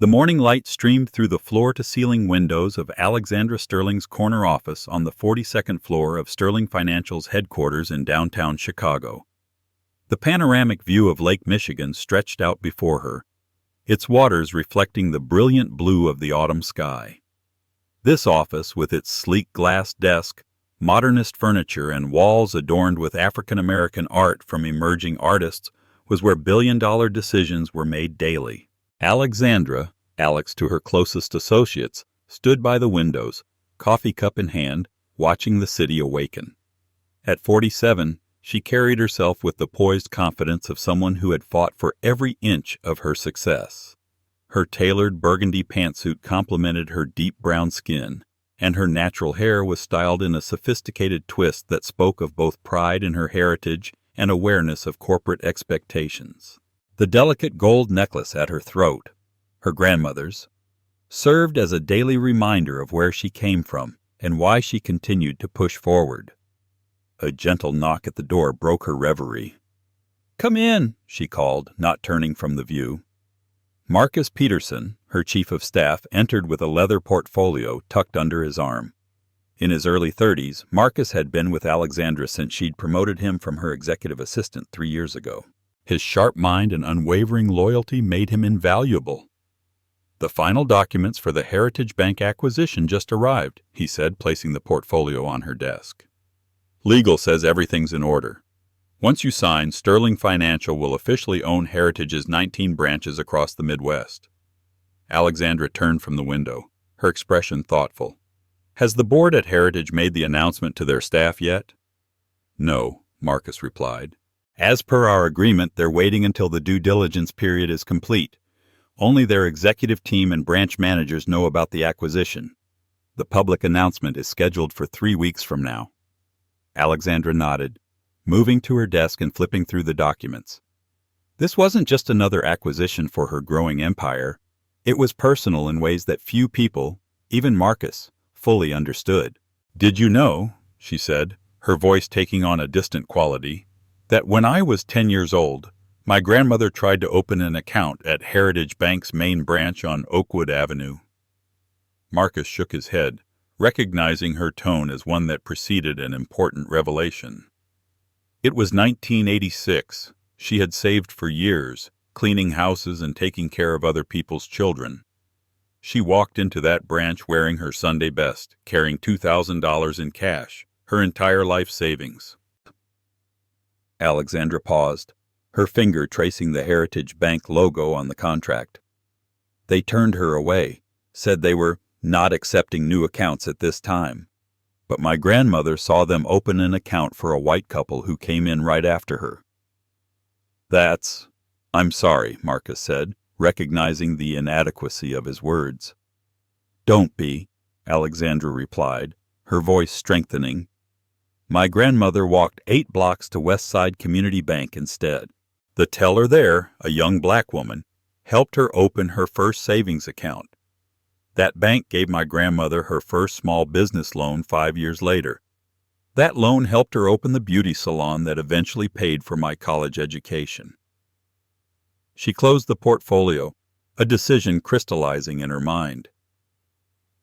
The morning light streamed through the floor-to-ceiling windows of Alexandra Sterling's corner office on the 42nd floor of Sterling Financial's headquarters in downtown Chicago. The panoramic view of Lake Michigan stretched out before her, its waters reflecting the brilliant blue of the autumn sky. This office, with its sleek glass desk, modernist furniture, and walls adorned with African-American art from emerging artists, was where billion-dollar decisions were made daily. Alexandra, Alex to her closest associates, stood by the windows, coffee cup in hand, watching the city awaken. At 47, she carried herself with the poised confidence of someone who had fought for every inch of her success. Her tailored burgundy pantsuit complemented her deep brown skin, and her natural hair was styled in a sophisticated twist that spoke of both pride in her heritage and awareness of corporate expectations. The delicate gold necklace at her throat, her grandmother's, served as a daily reminder of where she came from and why she continued to push forward. A gentle knock at the door broke her reverie. "Come in," she called, not turning from the view. Marcus Peterson, her chief of staff, entered with a leather portfolio tucked under his arm. In his early 30s, Marcus had been with Alexandra since she'd promoted him from her executive assistant 3 years ago. His sharp mind and unwavering loyalty made him invaluable. "The final documents for the Heritage Bank acquisition just arrived," he said, placing the portfolio on her desk. "Legal says everything's in order. Once you sign, Sterling Financial will officially own Heritage's 19 branches across the Midwest." Alexandra turned from the window, her expression thoughtful. "Has the board at Heritage made the announcement to their staff yet?" "No," Marcus replied. "As per our agreement, they're waiting until the due diligence period is complete. Only their executive team and branch managers know about the acquisition. The public announcement is scheduled for 3 weeks from now." Alexandra nodded, moving to her desk and flipping through the documents. This wasn't just another acquisition for her growing empire. It was personal in ways that few people, even Marcus, fully understood. "Did you know," she said, her voice taking on a distant quality, "that when I was 10 years old, my grandmother tried to open an account at Heritage Bank's main branch on Oakwood Avenue?" Marcus shook his head, recognizing her tone as one that preceded an important revelation. It was 1986. She had saved for years, cleaning houses and taking care of other people's children. She walked into that branch wearing her Sunday best, carrying $2,000 in cash, her entire life savings. Alexandra paused, her finger tracing the Heritage Bank logo on the contract. "They turned her away, said they were not accepting new accounts at this time. But my grandmother saw them open an account for a white couple who came in right after her." "I'm sorry," Marcus said, recognizing the inadequacy of his words. "Don't be," Alexandra replied, her voice strengthening. "My grandmother walked 8 blocks to Westside Community Bank instead. The teller there, a young black woman, helped her open her first savings account. That bank gave my grandmother her first small business loan 5 years later. That loan helped her open the beauty salon that eventually paid for my college education." She closed the portfolio, a decision crystallizing in her mind.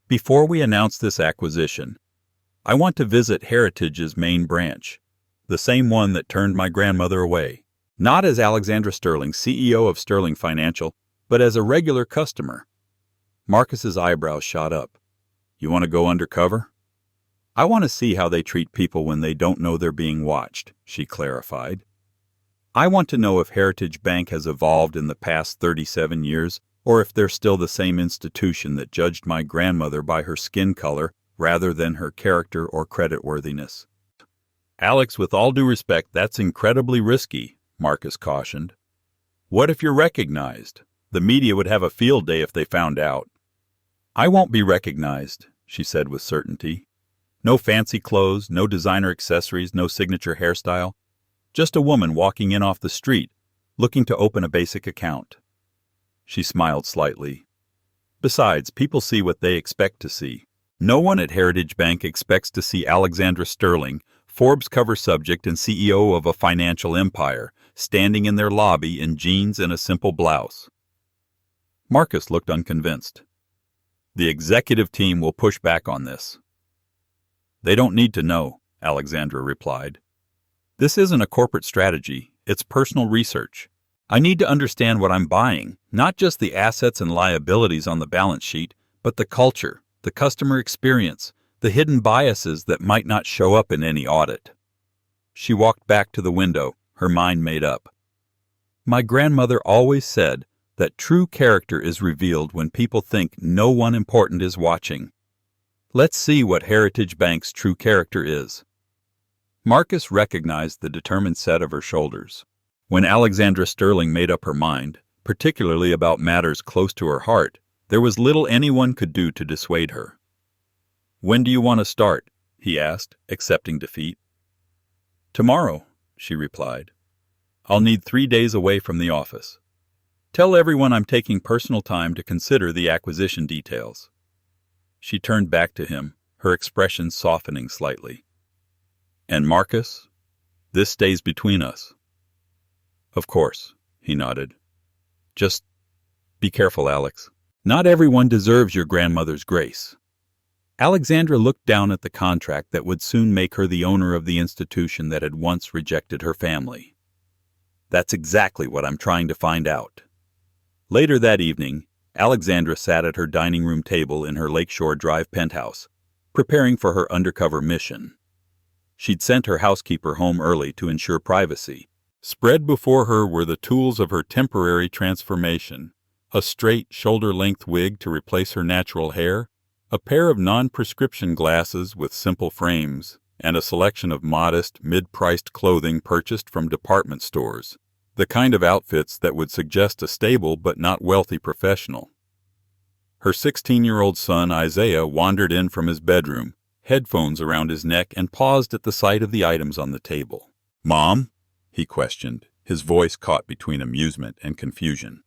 "Before we announce this acquisition, I want to visit Heritage's main branch, the same one that turned my grandmother away. Not as Alexandra Sterling, CEO of Sterling Financial, but as a regular customer." Marcus's eyebrows shot up. "You want to go undercover?" "I want to see how they treat people when they don't know they're being watched," she clarified. "I want to know if Heritage Bank has evolved in the past 37 years, or if they're still the same institution that judged my grandmother by her skin color rather than her character or creditworthiness." "Alex, with all due respect, that's incredibly risky," Marcus cautioned. "What if you're recognized? The media would have a field day if they found out." "I won't be recognized," she said with certainty. "No fancy clothes, no designer accessories, no signature hairstyle. Just a woman walking in off the street, looking to open a basic account." She smiled slightly. "Besides, people see what they expect to see. No one at Heritage Bank expects to see Alexandra Sterling, Forbes cover subject and CEO of a financial empire, standing in their lobby in jeans and a simple blouse." Marcus looked unconvinced. The executive team will push back on this. They don't need to know, Alexandra replied. This isn't a corporate strategy, it's personal research. I need to understand what I'm buying, not just the assets and liabilities on the balance sheet, but the culture, the customer experience, the hidden biases that might not show up in any audit. She walked back to the window, her mind made up. My grandmother always said that true character is revealed when people think no one important is watching. Let's see what Heritage Bank's true character is. Marcus recognized the determined set of her shoulders. When Alexandra Sterling made up her mind, particularly about matters close to her heart, there was little anyone could do to dissuade her. When do you want to start? He asked, accepting defeat. Tomorrow, she replied. I'll need 3 days away from the office. Tell everyone I'm taking personal time to consider the acquisition details. She turned back to him, her expression softening slightly. And Marcus, this stays between us. Of course, he nodded. Just be careful, Alex. Not everyone deserves your grandmother's grace. Alexandra looked down at the contract that would soon make her the owner of the institution that had once rejected her family. That's exactly what I'm trying to find out. Later that evening, Alexandra sat at her dining room table in her Lakeshore Drive penthouse, preparing for her undercover mission. She'd sent her housekeeper home early to ensure privacy. Spread before her were the tools of her temporary transformation: a straight, shoulder-length wig to replace her natural hair, a pair of non-prescription glasses with simple frames, and a selection of modest, mid-priced clothing purchased from department stores, the kind of outfits that would suggest a stable but not wealthy professional. Her 16-year-old son, Isaiah, wandered in from his bedroom, headphones around his neck, and paused at the sight of the items on the table. Mom? He questioned, his voice caught between amusement and confusion.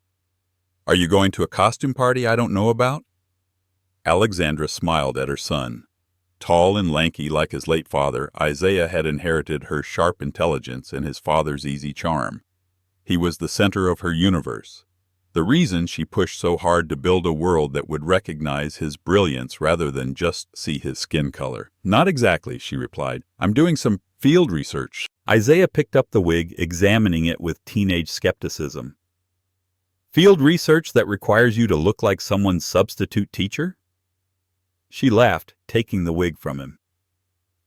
Are you going to a costume party I don't know about? Alexandra smiled at her son. Tall and lanky like his late father, Isaiah had inherited her sharp intelligence and his father's easy charm. He was the center of her universe, the reason she pushed so hard to build a world that would recognize his brilliance rather than just see his skin color. Not exactly, she replied. I'm doing some field research. Isaiah picked up the wig, examining it with teenage skepticism. Field research that requires you to look like someone's substitute teacher? She laughed, taking the wig from him.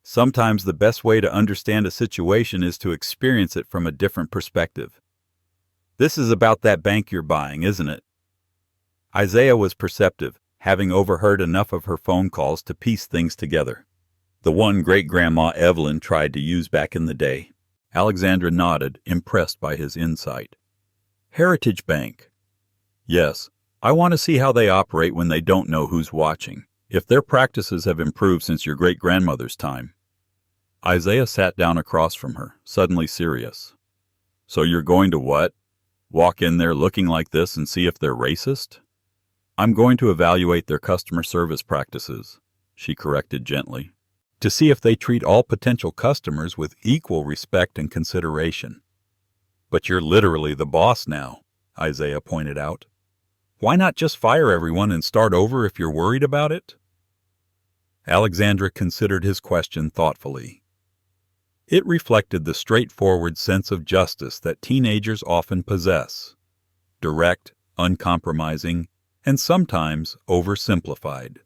Sometimes the best way to understand a situation is to experience it from a different perspective. This is about that bank you're buying, isn't it? Isaiah was perceptive, having overheard enough of her phone calls to piece things together. The one great-grandma Evelyn tried to use back in the day. Alexandra nodded, impressed by his insight. Heritage Bank. Yes, I want to see how they operate when they don't know who's watching, if their practices have improved since your great-grandmother's time. Isaiah sat down across from her, suddenly serious. So you're going to what? Walk in there looking like this and see if they're racist? I'm going to evaluate their customer service practices, she corrected gently, to see if they treat all potential customers with equal respect and consideration. But you're literally the boss now, Isaiah pointed out. Why not just fire everyone and start over if you're worried about it? Alexandra considered his question thoughtfully. It reflected the straightforward sense of justice that teenagers often possess. Direct, uncompromising, and sometimes oversimplified.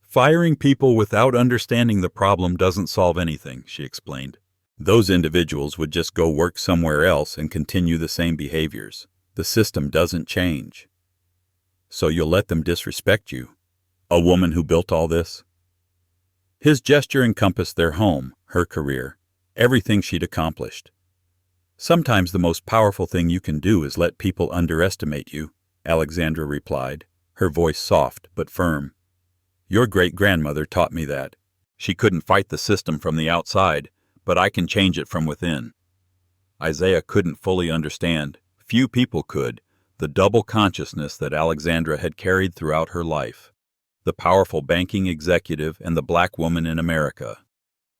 Firing people without understanding the problem doesn't solve anything, she explained. Those individuals would just go work somewhere else and continue the same behaviors. The system doesn't change. So you'll let them disrespect you? A woman who built all this? His gesture encompassed their home, her career, everything she'd accomplished. Sometimes the most powerful thing you can do is let people underestimate you, Alexandra replied, her voice soft but firm. Your great-grandmother taught me that. She couldn't fight the system from the outside, but I can change it from within. Isaiah couldn't fully understand, few people could, the double consciousness that Alexandra had carried throughout her life. The powerful banking executive and the black woman in America.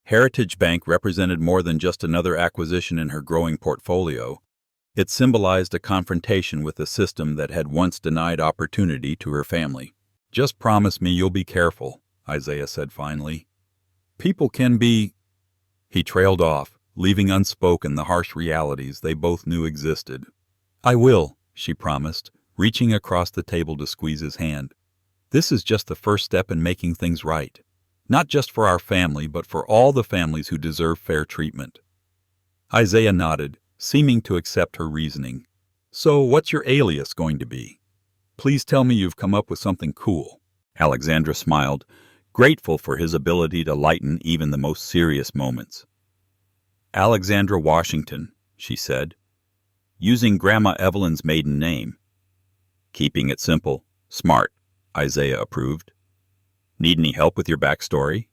Heritage Bank represented more than just another acquisition in her growing portfolio. It symbolized a confrontation with a system that had once denied opportunity to her family. "Just promise me you'll be careful," Isaiah said finally. "People can be—" He trailed off, leaving unspoken the harsh realities they both knew existed. "I will," she promised, reaching across the table to squeeze his hand. "This is just the first step in making things right. Not just for our family, but for all the families who deserve fair treatment." Isaiah nodded, seeming to accept her reasoning. "So what's your alias going to be? Please tell me you've come up with something cool." Alexandra smiled, grateful for his ability to lighten even the most serious moments. "Alexandra Washington," she said, using Grandma Evelyn's maiden name. Keeping it simple. Smart, Isaiah approved. "Need any help with your backstory?"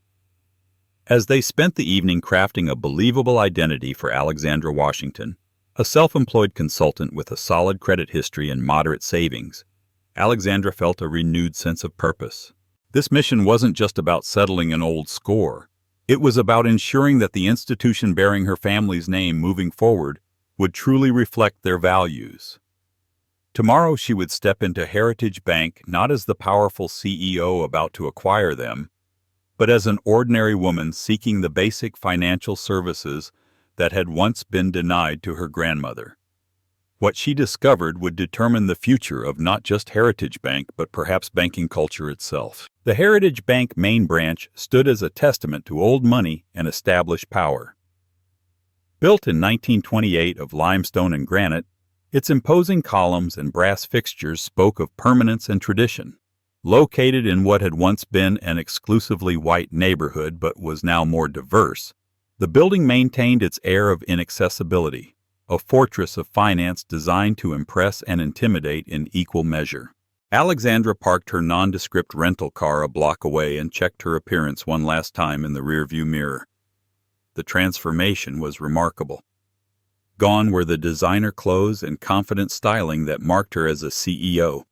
As they spent the evening crafting a believable identity for Alexandra Washington, a self-employed consultant with a solid credit history and moderate savings, Alexandra felt a renewed sense of purpose. This mission wasn't just about settling an old score. It was about ensuring that the institution bearing her family's name moving forward would truly reflect their values. Tomorrow she would step into Heritage Bank not as the powerful CEO about to acquire them, but as an ordinary woman seeking the basic financial services that had once been denied to her grandmother. What she discovered would determine the future of not just Heritage Bank, but perhaps banking culture itself. The Heritage Bank main branch stood as a testament to old money and established power. Built in 1928 of limestone and granite, its imposing columns and brass fixtures spoke of permanence and tradition. Located in what had once been an exclusively white neighborhood but was now more diverse, the building maintained its air of inaccessibility, a fortress of finance designed to impress and intimidate in equal measure. Alexandra parked her nondescript rental car a block away and checked her appearance one last time in the rearview mirror. The transformation was remarkable. Gone were the designer clothes and confident styling that marked her as a CEO.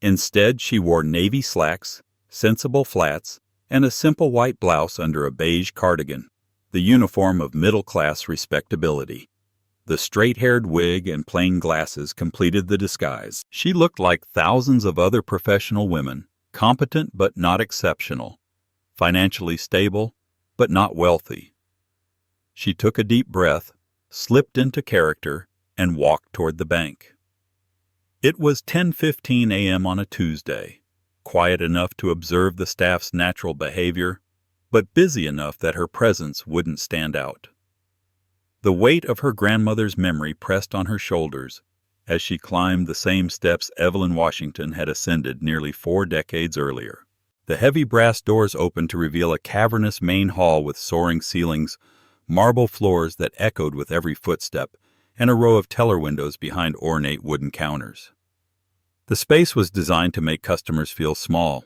Instead, she wore navy slacks, sensible flats, and a simple white blouse under a beige cardigan, the uniform of middle-class respectability. The straight-haired wig and plain glasses completed the disguise. She looked like thousands of other professional women, competent but not exceptional, financially stable but not wealthy. She took a deep breath, slipped into character, and walked toward the bank. It was 10:15 a.m. on a Tuesday, quiet enough to observe the staff's natural behavior, but busy enough that her presence wouldn't stand out. The weight of her grandmother's memory pressed on her shoulders as she climbed the same steps Evelyn Washington had ascended nearly 4 decades earlier. The heavy brass doors opened to reveal a cavernous main hall with soaring ceilings, marble floors that echoed with every footstep, and a row of teller windows behind ornate wooden counters. The space was designed to make customers feel small,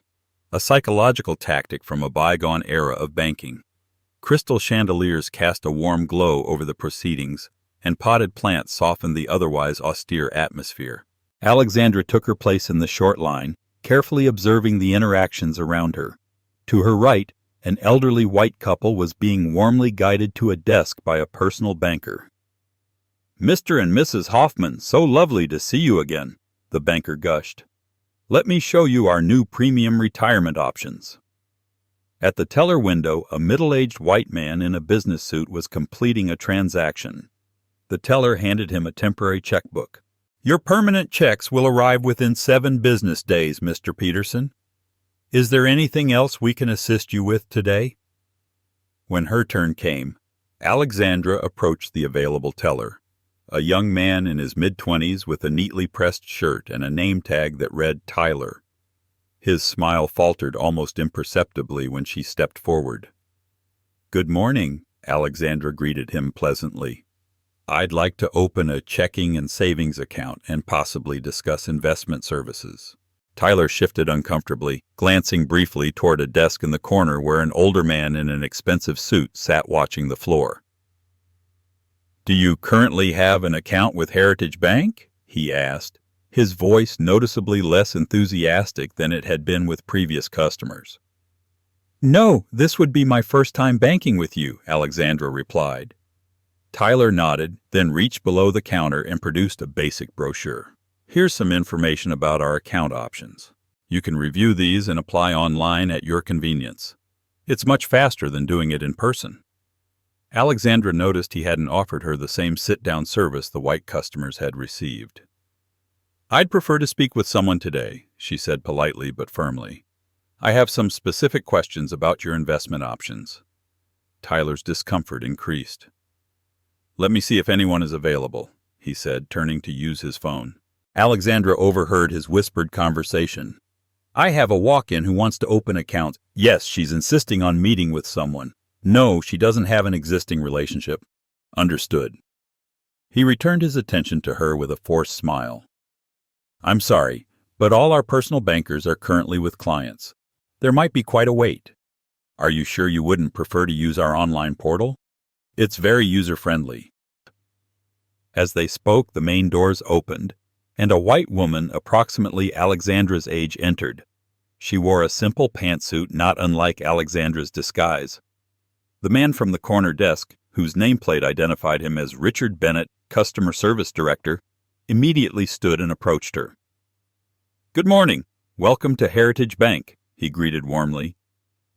a psychological tactic from a bygone era of banking. Crystal chandeliers cast a warm glow over the proceedings, and potted plants softened the otherwise austere atmosphere. Alexandra took her place in the short line, carefully observing the interactions around her. To her right, an elderly white couple was being warmly guided to a desk by a personal banker. "Mr. and Mrs. Hoffman, so lovely to see you again," the banker gushed. "Let me show you our new premium retirement options." At the teller window, a middle-aged white man in a business suit was completing a transaction. The teller handed him a temporary checkbook. "Your permanent checks will arrive within 7 business days, Mr. Peterson. Is there anything else we can assist you with today?" When her turn came, Alexandra approached the available teller, a young man in his mid-20s with a neatly pressed shirt and a name tag that read Tyler. His smile faltered almost imperceptibly when she stepped forward. "Good morning," Alexandra greeted him pleasantly. "I'd like to open a checking and savings account and possibly discuss investment services." Tyler shifted uncomfortably, glancing briefly toward a desk in the corner where an older man in an expensive suit sat watching the floor. "Do you currently have an account with Heritage Bank?" he asked, his voice noticeably less enthusiastic than it had been with previous customers. "No, this would be my first time banking with you," Alexandra replied. Tyler nodded, then reached below the counter and produced a basic brochure. Here's some information about our account options. You can review these and apply online at your convenience. It's much faster than doing it in person. Alexandra noticed he hadn't offered her the same sit-down service the white customers had received. "I'd prefer to speak with someone today," she said politely but firmly. "I have some specific questions about your investment options." Tyler's discomfort increased. "Let me see if anyone is available," he said, turning to use his phone. Alexandra overheard his whispered conversation. "I have a walk-in who wants to open accounts. Yes, she's insisting on meeting with someone. No, she doesn't have an existing relationship." "Understood." He returned his attention to her with a forced smile. "I'm sorry, but all our personal bankers are currently with clients. There might be quite a wait. Are you sure you wouldn't prefer to use our online portal? It's very user-friendly." As they spoke, the main doors opened, and a white woman approximately Alexandra's age entered. She wore a simple pantsuit not unlike Alexandra's disguise. The man from the corner desk, whose nameplate identified him as Richard Bennett, Customer Service Director, immediately stood and approached her. "Good morning. Welcome to Heritage Bank," he greeted warmly.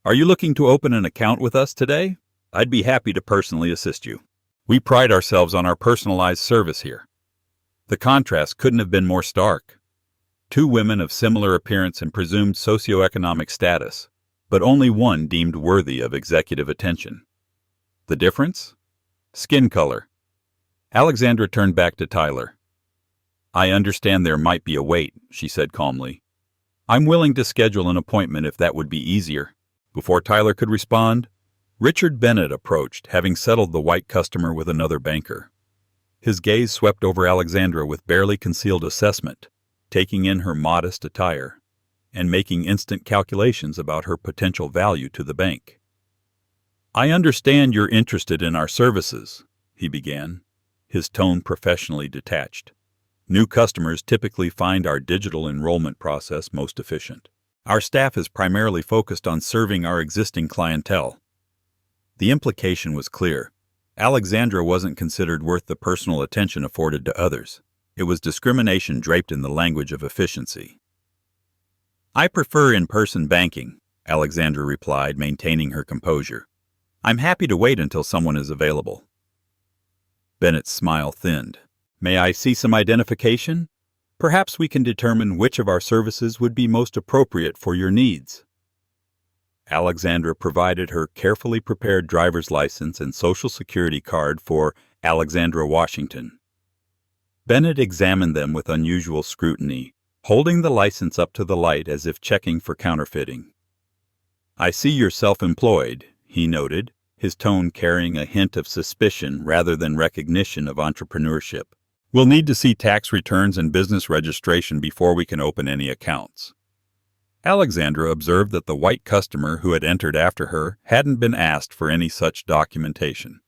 "Are you looking to open an account with us today? I'd be happy to personally assist you. We pride ourselves on our personalized service here." The contrast couldn't have been more stark. Two women of similar appearance and presumed socioeconomic status, but only one deemed worthy of executive attention. The difference? Skin color. Alexandra turned back to Tyler. "I understand there might be a wait," she said calmly. "I'm willing to schedule an appointment if that would be easier." Before Tyler could respond, Richard Bennett approached, having settled the white customer with another banker. His gaze swept over Alexandra with barely concealed assessment, taking in her modest attire, and making instant calculations about her potential value to the bank. "I understand you're interested in our services," he began, his tone professionally detached. "New customers typically find our digital enrollment process most efficient. Our staff is primarily focused on serving our existing clientele." The implication was clear. Alexandra wasn't considered worth the personal attention afforded to others. It was discrimination draped in the language of efficiency. "I prefer in-person banking," Alexandra replied, maintaining her composure. "I'm happy to wait until someone is available." Bennett's smile thinned. "May I see some identification? Perhaps we can determine which of our services would be most appropriate for your needs." Alexandra provided her carefully prepared driver's license and Social Security card for Alexandra Washington. Bennett examined them with unusual scrutiny, holding the license up to the light as if checking for counterfeiting. "I see you're self-employed," he noted, his tone carrying a hint of suspicion rather than recognition of entrepreneurship. "We'll need to see tax returns and business registration before we can open any accounts." Alexandra observed that the white customer who had entered after her hadn't been asked for any such documentation.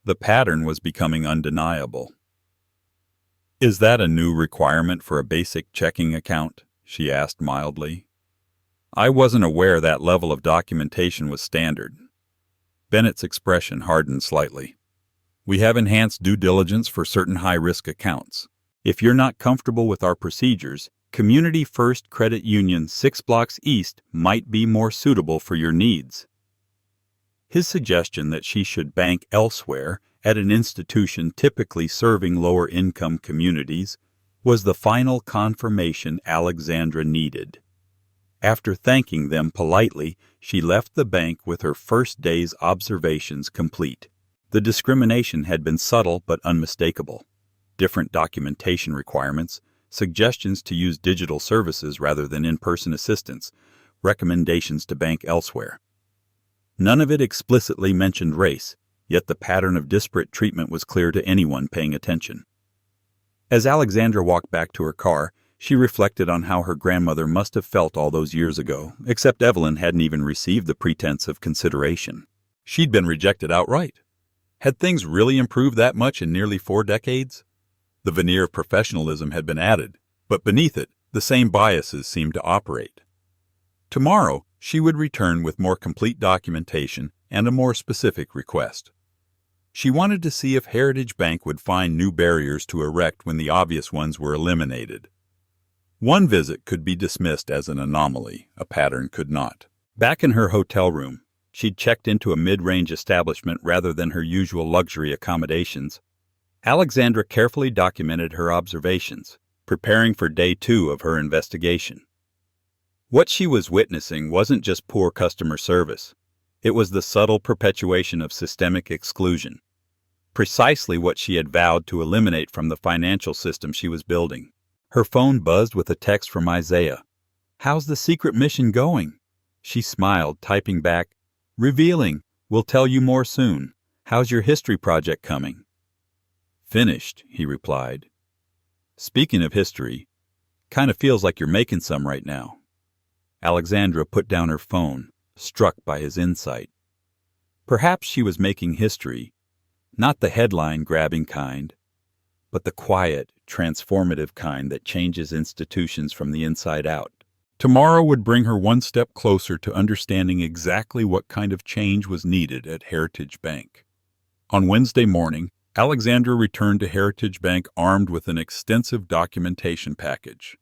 The pattern was becoming undeniable. "Is that a new requirement for a basic checking account?" she asked mildly. "I wasn't aware that level of documentation was standard." Bennett's expression hardened slightly. "We have enhanced due diligence for certain high-risk accounts. If you're not comfortable with our procedures, Community First Credit Union 6 blocks east might be more suitable for your needs." His suggestion that she should bank elsewhere at an institution typically serving lower-income communities was the final confirmation Alexandra needed. After thanking them politely, she left the bank with her first day's observations complete. The discrimination had been subtle but unmistakable. Different documentation requirements, suggestions to use digital services rather than in-person assistance, recommendations to bank elsewhere. None of it explicitly mentioned race, yet the pattern of disparate treatment was clear to anyone paying attention. As Alexandra walked back to her car, she reflected on how her grandmother must have felt all those years ago, except Evelyn hadn't even received the pretense of consideration. She'd been rejected outright. Had things really improved that much in nearly 4 decades? The veneer of professionalism had been added, but beneath it, the same biases seemed to operate. Tomorrow, she would return with more complete documentation and a more specific request. She wanted to see if Heritage Bank would find new barriers to erect when the obvious ones were eliminated. One visit could be dismissed as an anomaly, a pattern could not. Back in her hotel room, she'd checked into a mid-range establishment rather than her usual luxury accommodations. Alexandra carefully documented her observations, preparing for day 2 of her investigation. What she was witnessing wasn't just poor customer service. It was the subtle perpetuation of systemic exclusion, precisely what she had vowed to eliminate from the financial system she was building. Her phone buzzed with a text from Isaiah. "How's the secret mission going?" She smiled, typing back, "Revealing. We'll tell you more soon. How's your history project coming?" "Finished," he replied. "Speaking of history, kind of feels like you're making some right now." Alexandra put down her phone, struck by his insight. Perhaps she was making history, not the headline-grabbing kind, but the quiet, transformative kind that changes institutions from the inside out. Tomorrow would bring her one step closer to understanding exactly what kind of change was needed at Heritage Bank. On Wednesday morning, Alexandra returned to Heritage Bank armed with an extensive documentation package.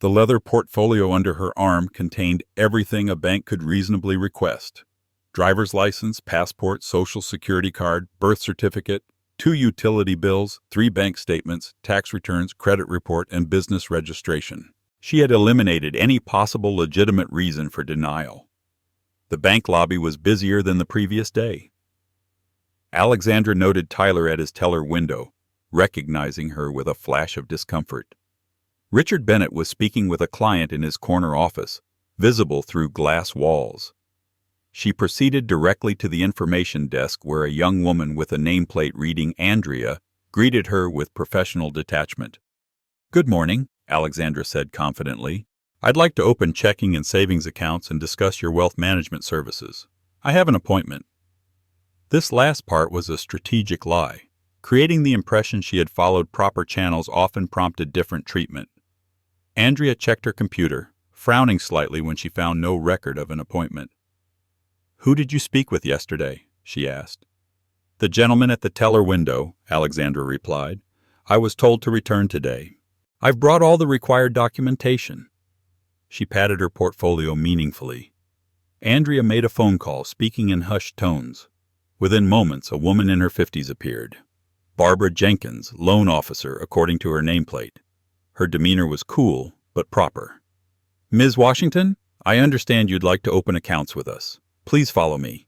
The leather portfolio under her arm contained everything a bank could reasonably request: driver's license, passport, social security card, birth certificate, 2 utility bills, 3 bank statements, tax returns, credit report, and business registration. She had eliminated any possible legitimate reason for denial. The bank lobby was busier than the previous day. Alexandra noted Tyler at his teller window, recognizing her with a flash of discomfort. Richard Bennett was speaking with a client in his corner office, visible through glass walls. She proceeded directly to the information desk where a young woman with a nameplate reading Andrea greeted her with professional detachment. "Good morning," Alexandra said confidently. "I'd like to open checking and savings accounts and discuss your wealth management services. I have an appointment." This last part was a strategic lie. Creating the impression she had followed proper channels often prompted different treatment. Andrea checked her computer, frowning slightly when she found no record of an appointment. "Who did you speak with yesterday?" she asked. "The gentleman at the teller window," Alexandra replied. "I was told to return today. I've brought all the required documentation." She patted her portfolio meaningfully. Andrea made a phone call, speaking in hushed tones. Within moments, a woman in her 50s appeared. Barbara Jenkins, loan officer, according to her nameplate. Her demeanor was cool, but proper. "Ms. Washington, I understand you'd like to open accounts with us. Please follow me."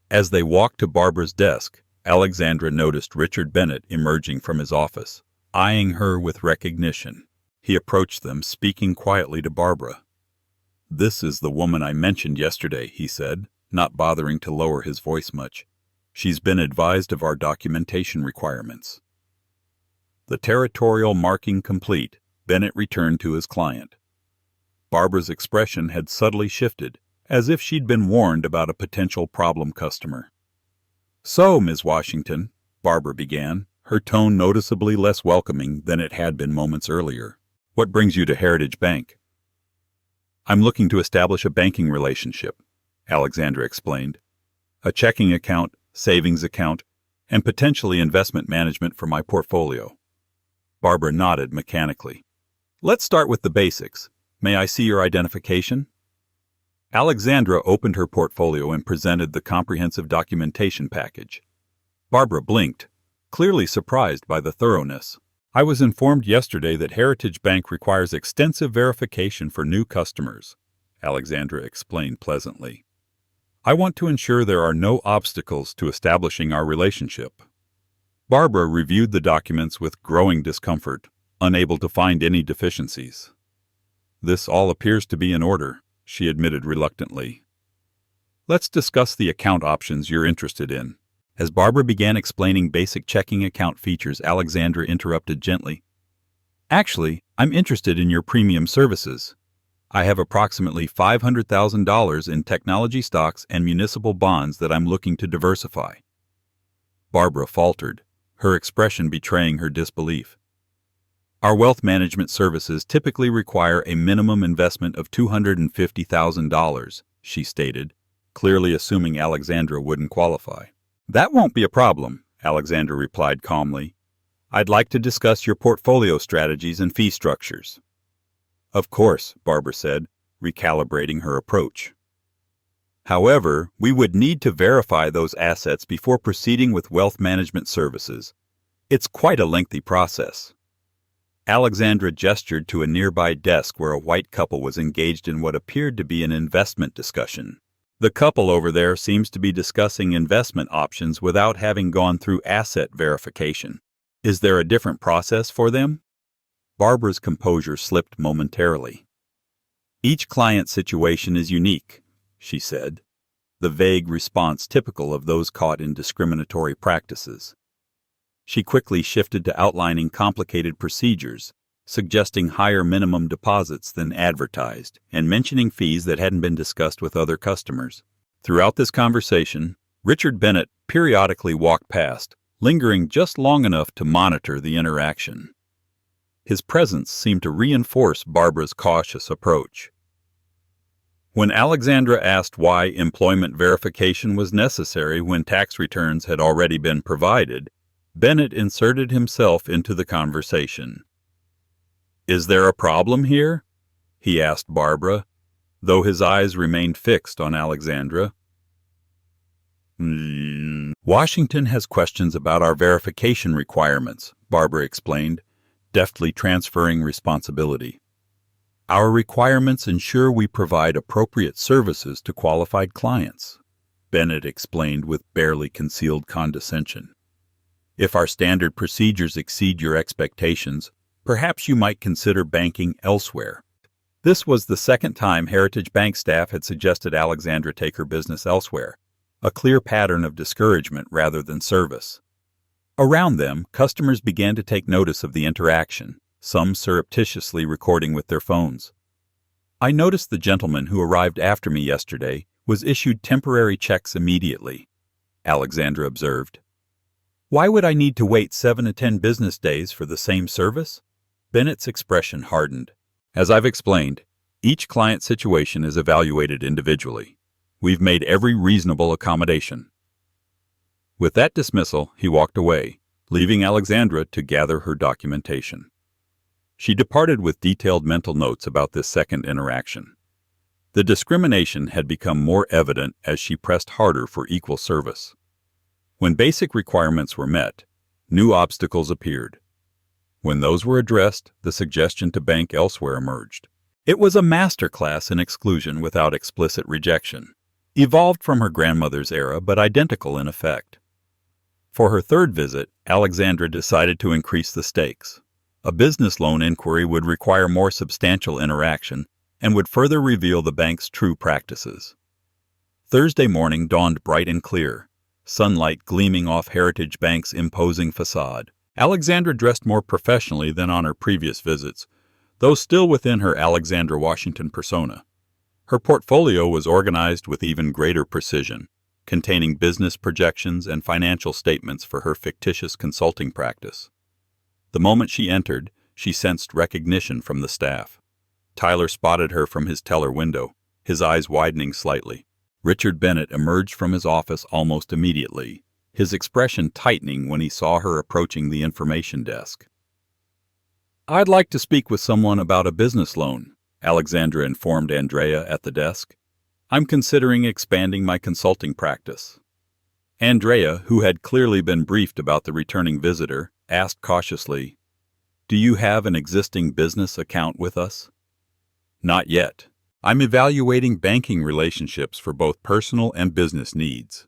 As they walked to Barbara's desk, Alexandra noticed Richard Bennett emerging from his office, eyeing her with recognition. He approached them, speaking quietly to Barbara. "This is the woman I mentioned yesterday," he said, not bothering to lower his voice much. "She's been advised of our documentation requirements." The territorial marking complete, Bennett returned to his client. Barbara's expression had subtly shifted, as if she'd been warned about a potential problem customer. "So, Ms. Washington," Barbara began, her tone noticeably less welcoming than it had been moments earlier, "what brings you to Heritage Bank?" "I'm looking to establish a banking relationship," Alexandra explained. "A checking account, savings account, and potentially investment management for my portfolio." Barbara nodded mechanically. "Let's start with the basics. May I see your identification?" Alexandra opened her portfolio and presented the comprehensive documentation package. Barbara blinked, clearly surprised by the thoroughness. "I was informed yesterday that Heritage Bank requires extensive verification for new customers," Alexandra explained pleasantly. "I want to ensure there are no obstacles to establishing our relationship." Barbara reviewed the documents with growing discomfort, unable to find any deficiencies. "This all appears to be in order," she admitted reluctantly. "Let's discuss the account options you're interested in." As Barbara began explaining basic checking account features, Alexandra interrupted gently. "Actually, I'm interested in your premium services. I have approximately $500,000 in technology stocks and municipal bonds that I'm looking to diversify." Barbara faltered, her expression betraying her disbelief. "Our wealth management services typically require a minimum investment of $250,000, she stated, clearly assuming Alexandra wouldn't qualify. "That won't be a problem," Alexandra replied calmly. "I'd like to discuss your portfolio strategies and fee structures." "Of course," Barbara said, recalibrating her approach. "However, we would need to verify those assets before proceeding with wealth management services. It's quite a lengthy process." Alexandra gestured to a nearby desk where a white couple was engaged in what appeared to be an investment discussion. "The couple over there seems to be discussing investment options without having gone through asset verification. Is there a different process for them?" Barbara's composure slipped momentarily. "Each client situation is unique," she said, the vague response typical of those caught in discriminatory practices. She quickly shifted to outlining complicated procedures, suggesting higher minimum deposits than advertised, and mentioning fees that hadn't been discussed with other customers. Throughout this conversation, Richard Bennett periodically walked past, lingering just long enough to monitor the interaction. His presence seemed to reinforce Barbara's cautious approach. When Alexandra asked why employment verification was necessary when tax returns had already been provided, Bennett inserted himself into the conversation. "Is there a problem here?" he asked Barbara, though his eyes remained fixed on Alexandra. "Washington has questions about our verification requirements," Barbara explained, deftly transferring responsibility. "Our requirements ensure we provide appropriate services to qualified clients," Bennett explained with barely concealed condescension. "If our standard procedures exceed your expectations, perhaps you might consider banking elsewhere." This was the second time Heritage Bank staff had suggested Alexandra take her business elsewhere, a clear pattern of discouragement rather than service. Around them, customers began to take notice of the interaction, some surreptitiously recording with their phones. "I noticed the gentleman who arrived after me yesterday was issued temporary checks immediately," Alexandra observed. "Why would I need to wait 7 to 10 business days for the same service?" Bennett's expression hardened. "As I've explained, each client situation is evaluated individually. We've made every reasonable accommodation." With that dismissal, he walked away, leaving Alexandra to gather her documentation. She departed with detailed mental notes about this second interaction. The discrimination had become more evident as she pressed harder for equal service. When basic requirements were met, new obstacles appeared. When those were addressed, the suggestion to bank elsewhere emerged. It was a masterclass in exclusion without explicit rejection, evolved from her grandmother's era but identical in effect. For her third visit, Alexandra decided to increase the stakes. A business loan inquiry would require more substantial interaction and would further reveal the bank's true practices. Thursday morning dawned bright and clear, sunlight gleaming off Heritage Bank's imposing facade. Alexandra dressed more professionally than on her previous visits, though still within her Alexandra Washington persona. Her portfolio was organized with even greater precision, containing business projections and financial statements for her fictitious consulting practice. The moment she entered, she sensed recognition from the staff. Tyler spotted her from his teller window, his eyes widening slightly. Richard Bennett emerged from his office almost immediately, his expression tightening when he saw her approaching the information desk. "I'd like to speak with someone about a business loan," Alexandra informed Andrea at the desk. "I'm considering expanding my consulting practice." Andrea, who had clearly been briefed about the returning visitor, asked cautiously, "Do you have an existing business account with us?" "Not yet. I'm evaluating banking relationships for both personal and business needs."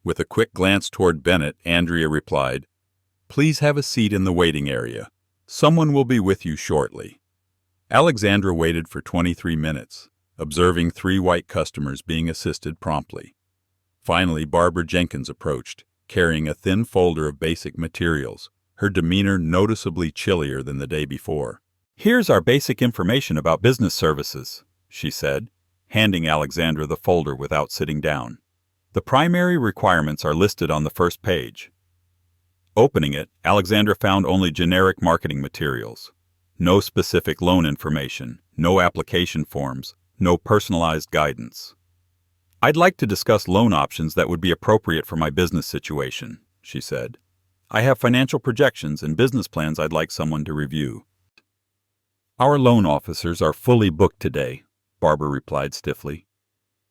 With a quick glance toward Bennett, Andrea replied, "Please have a seat in the waiting area. Someone will be with you shortly." Alexandra waited for 23 minutes, observing 3 white customers being assisted promptly. Finally, Barbara Jenkins approached, carrying a thin folder of basic materials, her demeanor noticeably chillier than the day before. "Here's our basic information about business services," she said, handing Alexandra the folder without sitting down. "The primary requirements are listed on the first page." Opening it, Alexandra found only generic marketing materials. No specific loan information, no application forms, no personalized guidance. "I'd like to discuss loan options that would be appropriate for my business situation," she said. "I have financial projections and business plans I'd like someone to review." "Our loan officers are fully booked today," Barbara replied stiffly.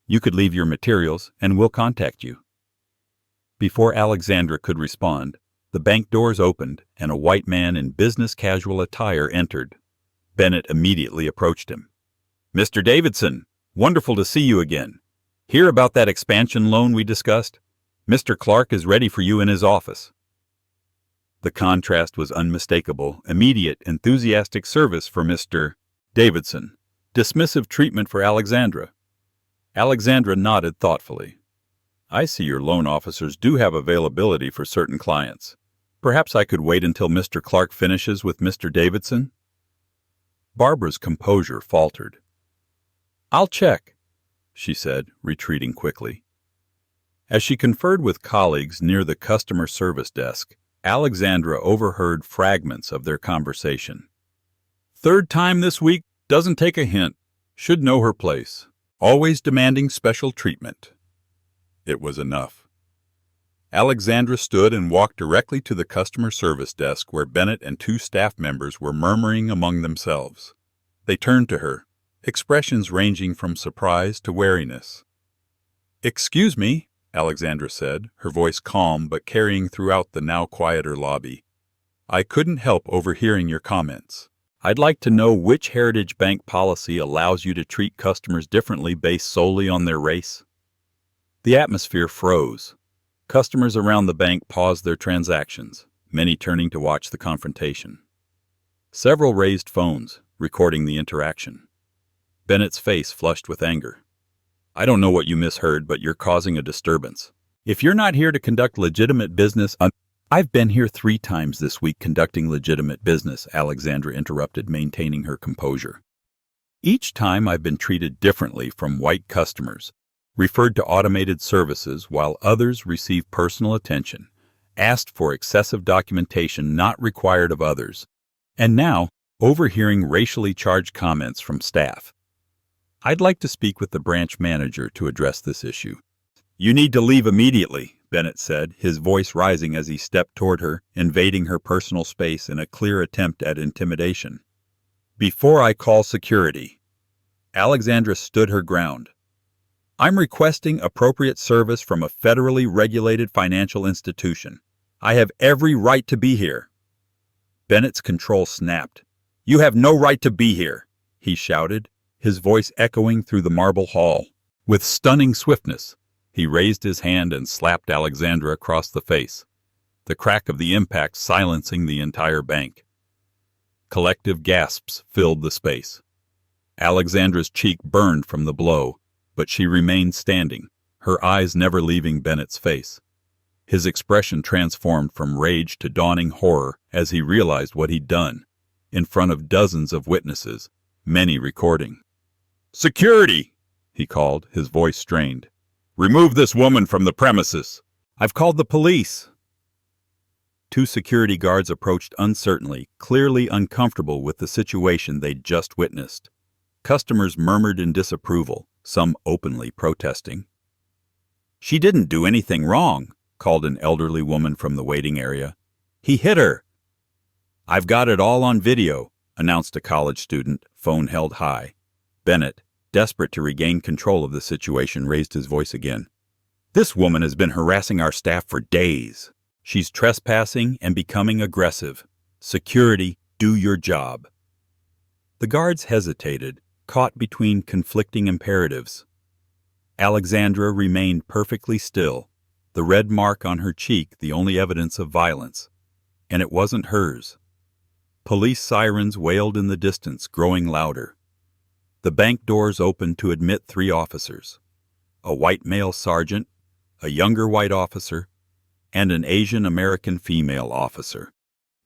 "You could leave your materials and we'll contact you." Before Alexandra could respond, the bank doors opened and a white man in business casual attire entered. Bennett immediately approached him. "Mr. Davidson, wonderful to see you again. Hear about that expansion loan we discussed? Mr. Clark is ready for you in his office." The contrast was unmistakable: immediate, enthusiastic service for Mr. Davidson, dismissive treatment for Alexandra. Alexandra nodded thoughtfully. "I see your loan officers do have availability for certain clients. Perhaps I could wait until Mr. Clark finishes with Mr. Davidson?" Barbara's composure faltered. "I'll check," she said, retreating quickly. As she conferred with colleagues near the customer service desk, Alexandra overheard fragments of their conversation. "Third time this week, doesn't take a hint. Should know her place. Always demanding special treatment." It was enough. Alexandra stood and walked directly to the customer service desk where Bennett and two staff members were murmuring among themselves. They turned to her, expressions ranging from surprise to wariness. "Excuse me," Alexandra said, her voice calm but carrying throughout the now quieter lobby. "I couldn't help overhearing your comments. I'd like to know which Heritage Bank policy allows you to treat customers differently based solely on their race?" The atmosphere froze. Customers around the bank paused their transactions, many turning to watch the confrontation. Several raised phones, recording the interaction. Bennett's face flushed with anger. "I don't know what you misheard, but you're causing a disturbance. If you're not here to conduct legitimate business..." "I've been here 3 times this week conducting legitimate business," Alexandra interrupted, maintaining her composure. "Each time I've been treated differently from white customers, referred to automated services while others receive personal attention, asked for excessive documentation not required of others, and now overhearing racially charged comments from staff. I'd like to speak with the branch manager to address this issue." "You need to leave immediately," Bennett said, his voice rising as he stepped toward her, invading her personal space in a clear attempt at intimidation. "Before I call security." Alexandra stood her ground. "I'm requesting appropriate service from a federally regulated financial institution. I have every right to be here." Bennett's control snapped. "You have no right to be here," he shouted, his voice echoing through the marble hall. With stunning swiftness, he raised his hand and slapped Alexandra across the face, the crack of the impact silencing the entire bank. Collective gasps filled the space. Alexandra's cheek burned from the blow, but she remained standing, her eyes never leaving Bennett's face. His expression transformed from rage to dawning horror as he realized what he'd done, in front of dozens of witnesses, many recording. "Security!" he called, his voice strained. "Remove this woman from the premises." "I've called the police." 2 security guards approached uncertainly, clearly uncomfortable with the situation they'd just witnessed. Customers murmured in disapproval, some openly protesting. "She didn't do anything wrong," called an elderly woman from the waiting area. "He hit her." "I've got it all on video," announced a college student, phone held high. Bennett, desperate to regain control of the situation, raised his voice again. "This woman has been harassing our staff for days. She's trespassing and becoming aggressive. Security, do your job." The guards hesitated, caught between conflicting imperatives. Alexandra remained perfectly still, the red mark on her cheek the only evidence of violence. And it wasn't hers. Police sirens wailed in the distance, growing louder. The bank doors opened to admit 3 officers: a white male sergeant, a younger white officer, and an Asian American female officer.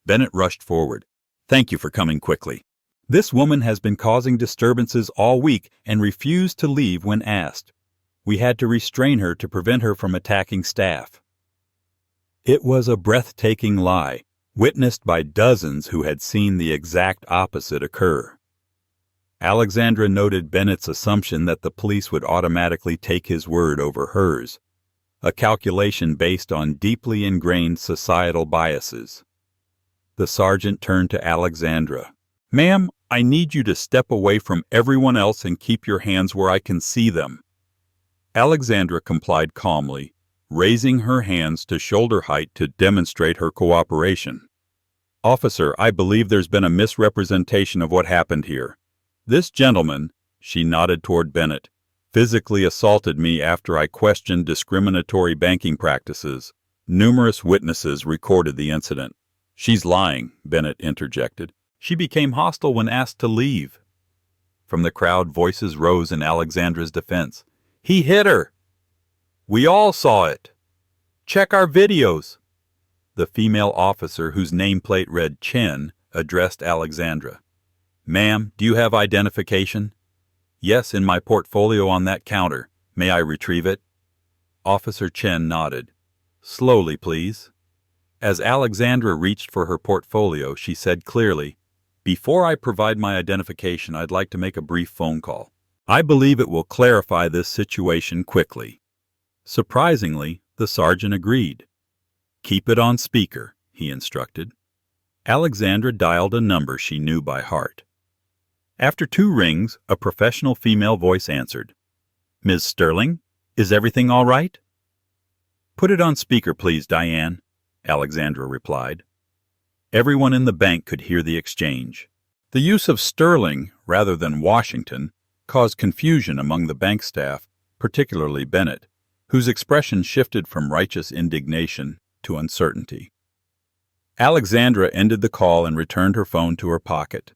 Bennett rushed forward. "Thank you for coming quickly. This woman has been causing disturbances all week and refused to leave when asked. We had to restrain her to prevent her from attacking staff." It was a breathtaking lie, witnessed by dozens who had seen the exact opposite occur. Alexandra noted Bennett's assumption that the police would automatically take his word over hers, a calculation based on deeply ingrained societal biases. The sergeant turned to Alexandra. "Ma'am, I need you to step away from everyone else and keep your hands where I can see them." Alexandra complied calmly, raising her hands to shoulder height to demonstrate her cooperation. "Officer, I believe there's been a misrepresentation of what happened here. This gentleman," she nodded toward Bennett, "physically assaulted me after I questioned discriminatory banking practices. Numerous witnesses recorded the incident." "She's lying," Bennett interjected. "She became hostile when asked to leave." From the crowd, voices rose in Alexandra's defense. "He hit her! We all saw it! Check our videos!" The female officer, whose nameplate read Chen, addressed Alexandra. "Ma'am, do you have identification?" "Yes, in my portfolio on that counter. May I retrieve it?" Officer Chen nodded. "Slowly, please." As Alexandra reached for her portfolio, she said clearly, "Before I provide my identification, I'd like to make a brief phone call. I believe it will clarify this situation quickly." Surprisingly, the sergeant agreed. "Keep it on speaker," he instructed. Alexandra dialed a number she knew by heart. After 2 rings, a professional female voice answered. "Ms. Sterling, is everything all right?" "Put it on speaker, please, Diane," Alexandra replied. Everyone in the bank could hear the exchange. The use of Sterling, rather than Washington, caused confusion among the bank staff, particularly Bennett, whose expression shifted from righteous indignation to uncertainty. Alexandra ended the call and returned her phone to her pocket.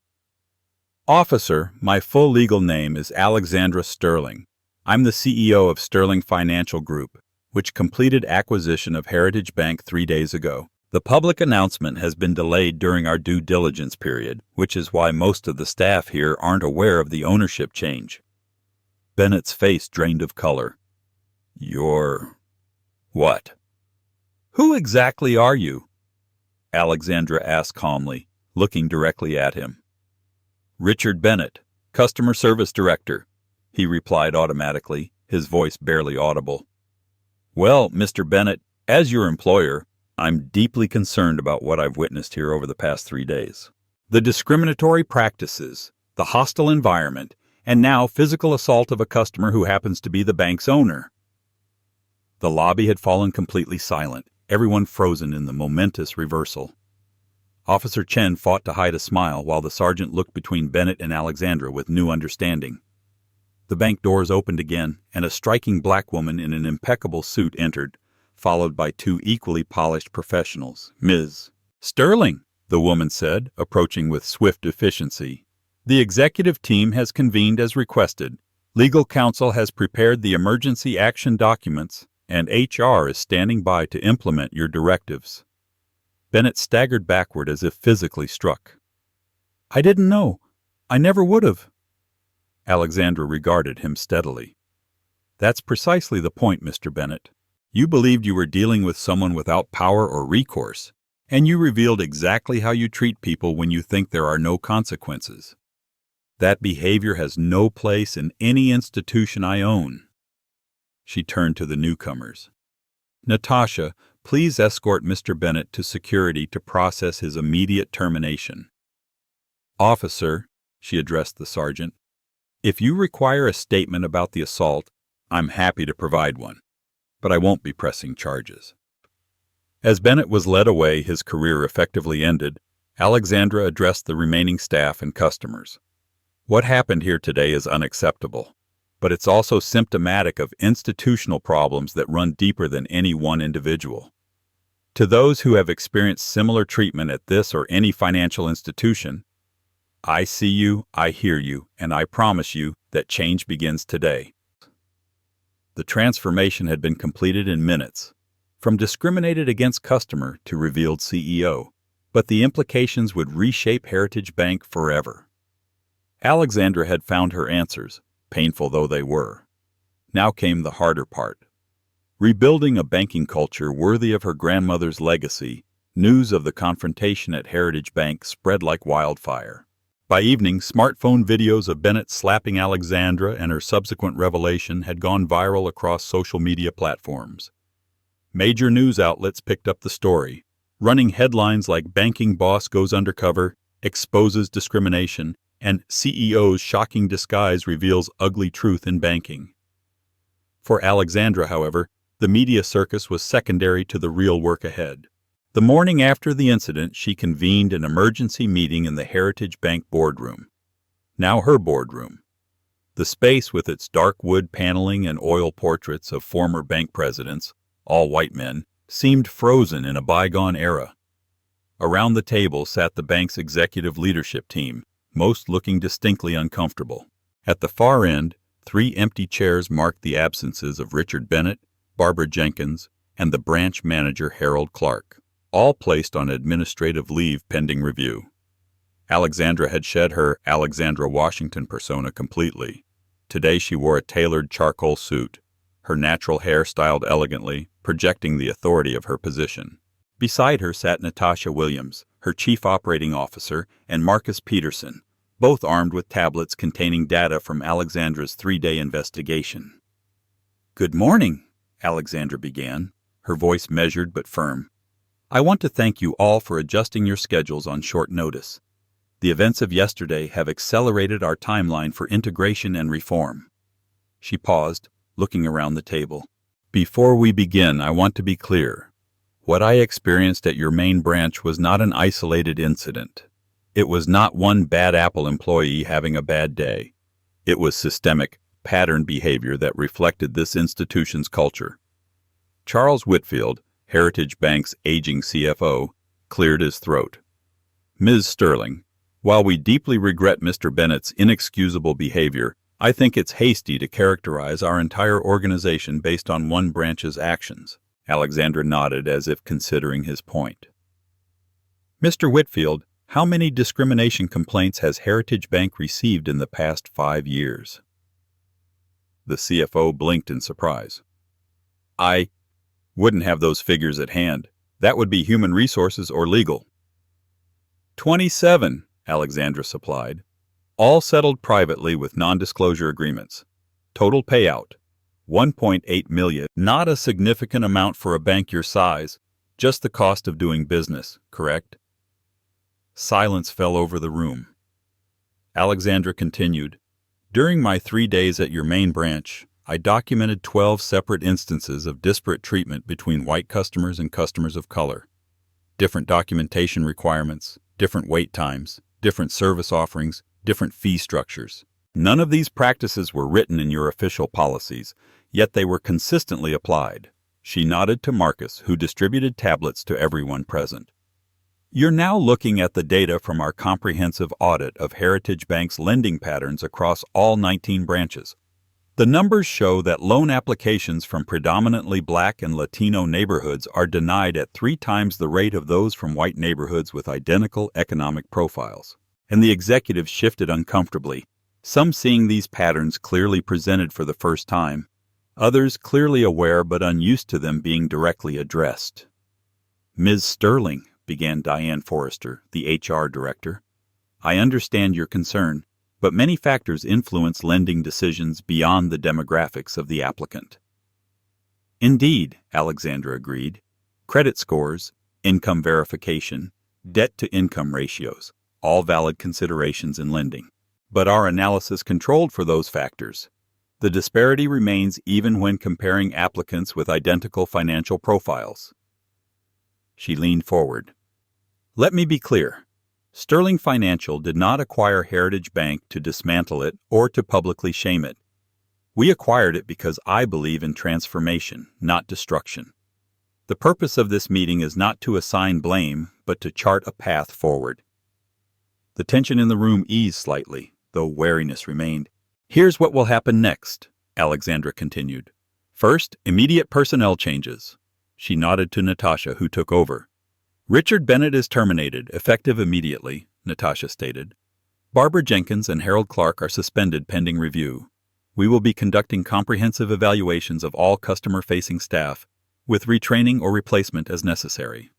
"Officer, my full legal name is Alexandra Sterling. I'm the CEO of Sterling Financial Group, which completed acquisition of Heritage Bank 3 days ago. The public announcement has been delayed during our due diligence period, which is why most of the staff here aren't aware of the ownership change." Bennett's face drained of color. "You're... what?" "Who exactly are you?" Alexandra asked calmly, looking directly at him. "Richard Bennett, Customer Service Director," he replied automatically, his voice barely audible. "Well, Mr. Bennett, as your employer, I'm deeply concerned about what I've witnessed here over the past 3 days. The discriminatory practices, the hostile environment, and now physical assault of a customer who happens to be the bank's owner." The lobby had fallen completely silent, everyone frozen in the momentous reversal. Officer Chen fought to hide a smile while the sergeant looked between Bennett and Alexandra with new understanding. The bank doors opened again, and a striking black woman in an impeccable suit entered, followed by 2 equally polished professionals. "Ms. Sterling," the woman said, approaching with swift efficiency. "The executive team has convened as requested. Legal counsel has prepared the emergency action documents, and HR is standing by to implement your directives." Bennett staggered backward as if physically struck. "I didn't know. I never would have." Alexandra regarded him steadily. "That's precisely the point, Mr. Bennett. You believed you were dealing with someone without power or recourse, and you revealed exactly how you treat people when you think there are no consequences. That behavior has no place in any institution I own." She turned to the newcomers. "Natasha, please escort Mr. Bennett to security to process his immediate termination." "Officer," she addressed the sergeant, "if you require a statement about the assault, I'm happy to provide one, but I won't be pressing charges." As Bennett was led away, his career effectively ended, Alexandra addressed the remaining staff and customers. "What happened here today is unacceptable, but it's also symptomatic of institutional problems that run deeper than any one individual. To those who have experienced similar treatment at this or any financial institution, I see you, I hear you, and I promise you that change begins today." The transformation had been completed in minutes, from discriminated against customer to revealed CEO, but the implications would reshape Heritage Bank forever. Alexandra had found her answers, painful though they were. Now came the harder part. Rebuilding a banking culture worthy of her grandmother's legacy, news of the confrontation at Heritage Bank spread like wildfire. By evening, smartphone videos of Bennett slapping Alexandra and her subsequent revelation had gone viral across social media platforms. Major news outlets picked up the story, running headlines like "Banking Boss Goes Undercover," "Exposes Discrimination," and "CEO's Shocking Disguise Reveals Ugly Truth in Banking." For Alexandra, however, the media circus was secondary to the real work ahead. The morning after the incident, she convened an emergency meeting in the Heritage Bank boardroom, now her boardroom. The space, with its dark wood paneling and oil portraits of former bank presidents, all white men, seemed frozen in a bygone era. Around the table sat the bank's executive leadership team, most looking distinctly uncomfortable. At the far end, 3 empty chairs marked the absences of Richard Bennett, Barbara Jenkins, and the branch manager Harold Clark, all placed on administrative leave pending review. Alexandra had shed her Alexandra Washington persona completely. Today she wore a tailored charcoal suit, her natural hair styled elegantly, projecting the authority of her position. Beside her sat Natasha Williams, her chief operating officer, and Marcus Peterson, both armed with tablets containing data from Alexandra's 3-day investigation. "Good morning," Alexandra began, her voice measured but firm. "I want to thank you all for adjusting your schedules on short notice. The events of yesterday have accelerated our timeline for integration and reform." She paused, looking around the table. "Before we begin, I want to be clear. What I experienced at your main branch was not an isolated incident. It was not one bad apple employee having a bad day. It was systemic, patterned behavior that reflected this institution's culture." Charles Whitfield, Heritage Bank's aging CFO, cleared his throat. "Ms. Sterling, while we deeply regret Mr. Bennett's inexcusable behavior, I think it's hasty to characterize our entire organization based on one branch's actions." Alexandra nodded as if considering his point. "Mr. Whitfield, how many discrimination complaints has Heritage Bank received in the past 5 years?" The CFO blinked in surprise. "I wouldn't have those figures at hand. That would be human resources or legal." 27, Alexandra supplied. "All settled privately with non-disclosure agreements. Total payout, $1.8 million. Not a significant amount for a bank your size, just the cost of doing business, correct?" Silence fell over the room. Alexandra continued, "During my 3 days at your main branch, I documented 12 separate instances of disparate treatment between white customers and customers of color. Different documentation requirements, different wait times, different service offerings, different fee structures. None of these practices were written in your official policies, yet they were consistently applied." She nodded to Marcus, who distributed tablets to everyone present. "You're now looking at the data from our comprehensive audit of Heritage Bank's lending patterns across all 19 branches. The numbers show that loan applications from predominantly Black and Latino neighborhoods are denied at 3 times the rate of those from white neighborhoods with identical economic profiles." And the executives shifted uncomfortably, some seeing these patterns clearly presented for the first time, others clearly aware but unused to them being directly addressed. "Ms. Sterling," began Diane Forrester, the HR director, "I understand your concern, but many factors influence lending decisions beyond the demographics of the applicant." "Indeed," Alexandra agreed. "Credit scores, income verification, debt-to-income ratios, all valid considerations in lending. But our analysis controlled for those factors. The disparity remains even when comparing applicants with identical financial profiles." She leaned forward. "Let me be clear. Sterling Financial did not acquire Heritage Bank to dismantle it or to publicly shame it. We acquired it because I believe in transformation, not destruction. The purpose of this meeting is not to assign blame, but to chart a path forward." The tension in the room eased slightly, though wariness remained. "Here's what will happen next," Alexandra continued. "First, immediate personnel changes." She nodded to Natasha, who took over. "Richard Bennett is terminated, effective immediately," Natasha stated. "Barbara Jenkins and Harold Clark are suspended pending review. We will be conducting comprehensive evaluations of all customer-facing staff, with retraining or replacement as necessary."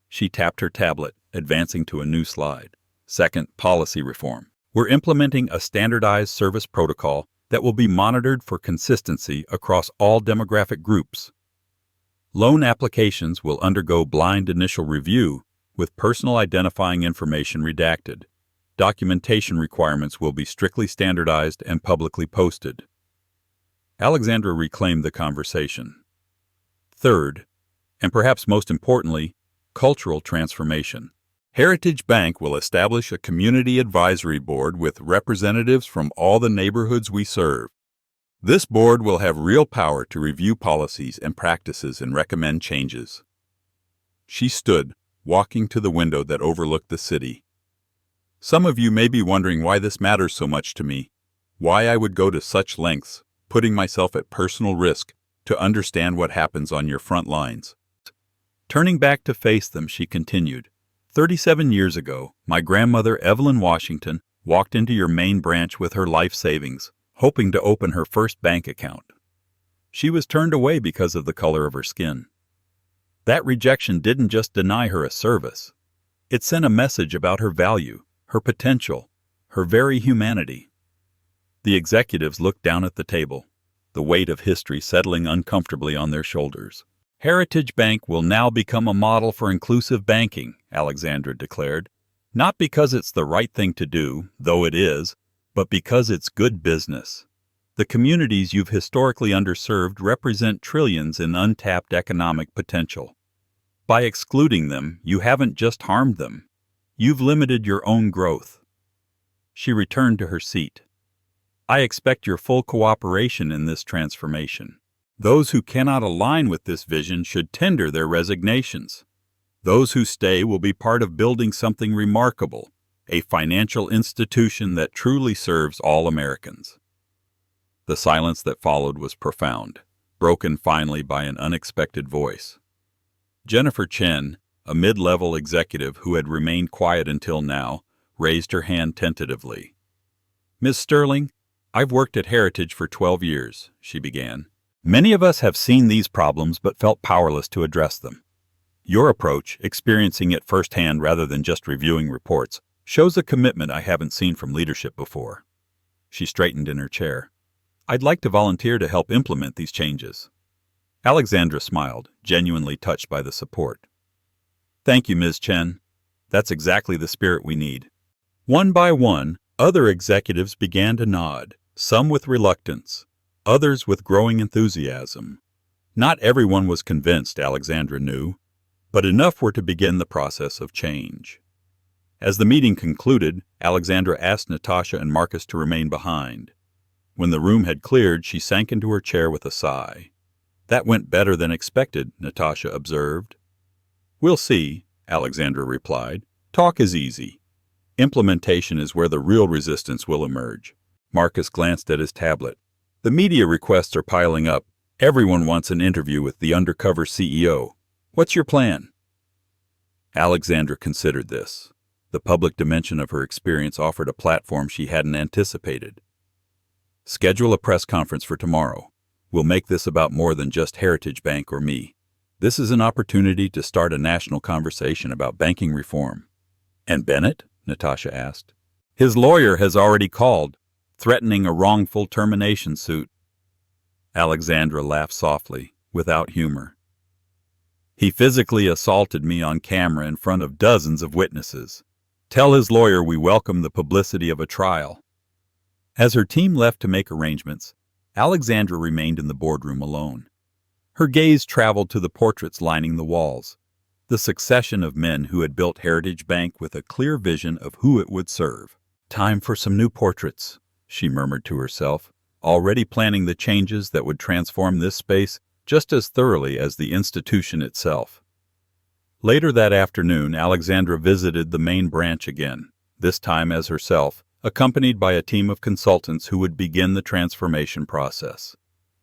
She tapped her tablet, advancing to a new slide. "Second, policy reform. We're implementing a standardized service protocol that will be monitored for consistency across all demographic groups." Loan applications will undergo blind initial review with personal identifying information redacted. Documentation requirements will be strictly standardized and publicly posted. Alexandra reclaimed the conversation. Third, and perhaps most importantly, cultural transformation. Heritage Bank will establish a community advisory board with representatives from all the neighborhoods we serve. This board will have real power to review policies and practices and recommend changes. She stood, walking to the window that overlooked the city. Some of you may be wondering why this matters so much to me, why I would go to such lengths, putting myself at personal risk, to understand what happens on your front lines. Turning back to face them, she continued, 37 years ago, my grandmother Evelyn Washington walked into your main branch with her life savings, hoping to open her first bank account. She was turned away because of the color of her skin. That rejection didn't just deny her a service. It sent a message about her value, her potential, her very humanity. The executives looked down at the table, the weight of history settling uncomfortably on their shoulders. Heritage Bank will now become a model for inclusive banking, Alexandra declared, not because it's the right thing to do, though it is, but because it's good business. The communities you've historically underserved represent trillions in untapped economic potential. By excluding them, you haven't just harmed them. You've limited your own growth. She returned to her seat. I expect your full cooperation in this transformation. Those who cannot align with this vision should tender their resignations. Those who stay will be part of building something remarkable, a financial institution that truly serves all Americans. The silence that followed was profound, broken finally by an unexpected voice. Jennifer Chen, a mid-level executive who had remained quiet until now, raised her hand tentatively. Ms. Sterling, I've worked at Heritage for 12 years, she began. Many of us have seen these problems but felt powerless to address them. Your approach, experiencing it firsthand rather than just reviewing reports, shows a commitment I haven't seen from leadership before. She straightened in her chair. I'd like to volunteer to help implement these changes. Alexandra smiled, genuinely touched by the support. Thank you, Ms. Chen. That's exactly the spirit we need. One by one, other executives began to nod, some with reluctance, others with growing enthusiasm. Not everyone was convinced, Alexandra knew, but enough were to begin the process of change. As the meeting concluded, Alexandra asked Natasha and Marcus to remain behind. When the room had cleared, she sank into her chair with a sigh. That went better than expected, Natasha observed. We'll see, Alexandra replied. Talk is easy. Implementation is where the real resistance will emerge. Marcus glanced at his tablet. The media requests are piling up. Everyone wants an interview with the undercover CEO. What's your plan? Alexandra considered this. The public dimension of her experience offered a platform she hadn't anticipated. Schedule a press conference for tomorrow. We'll make this about more than just Heritage Bank or me. This is an opportunity to start a national conversation about banking reform. And Bennett? Natasha asked. His lawyer has already called, threatening a wrongful termination suit. Alexandra laughed softly, without humor. He physically assaulted me on camera in front of dozens of witnesses. Tell his lawyer we welcome the publicity of a trial. As her team left to make arrangements, Alexandra remained in the boardroom alone. Her gaze traveled to the portraits lining the walls, the succession of men who had built Heritage Bank with a clear vision of who it would serve. Time for some new portraits, she murmured to herself, already planning the changes that would transform this space just as thoroughly as the institution itself. Later that afternoon, Alexandra visited the main branch again, this time as herself, accompanied by a team of consultants who would begin the transformation process.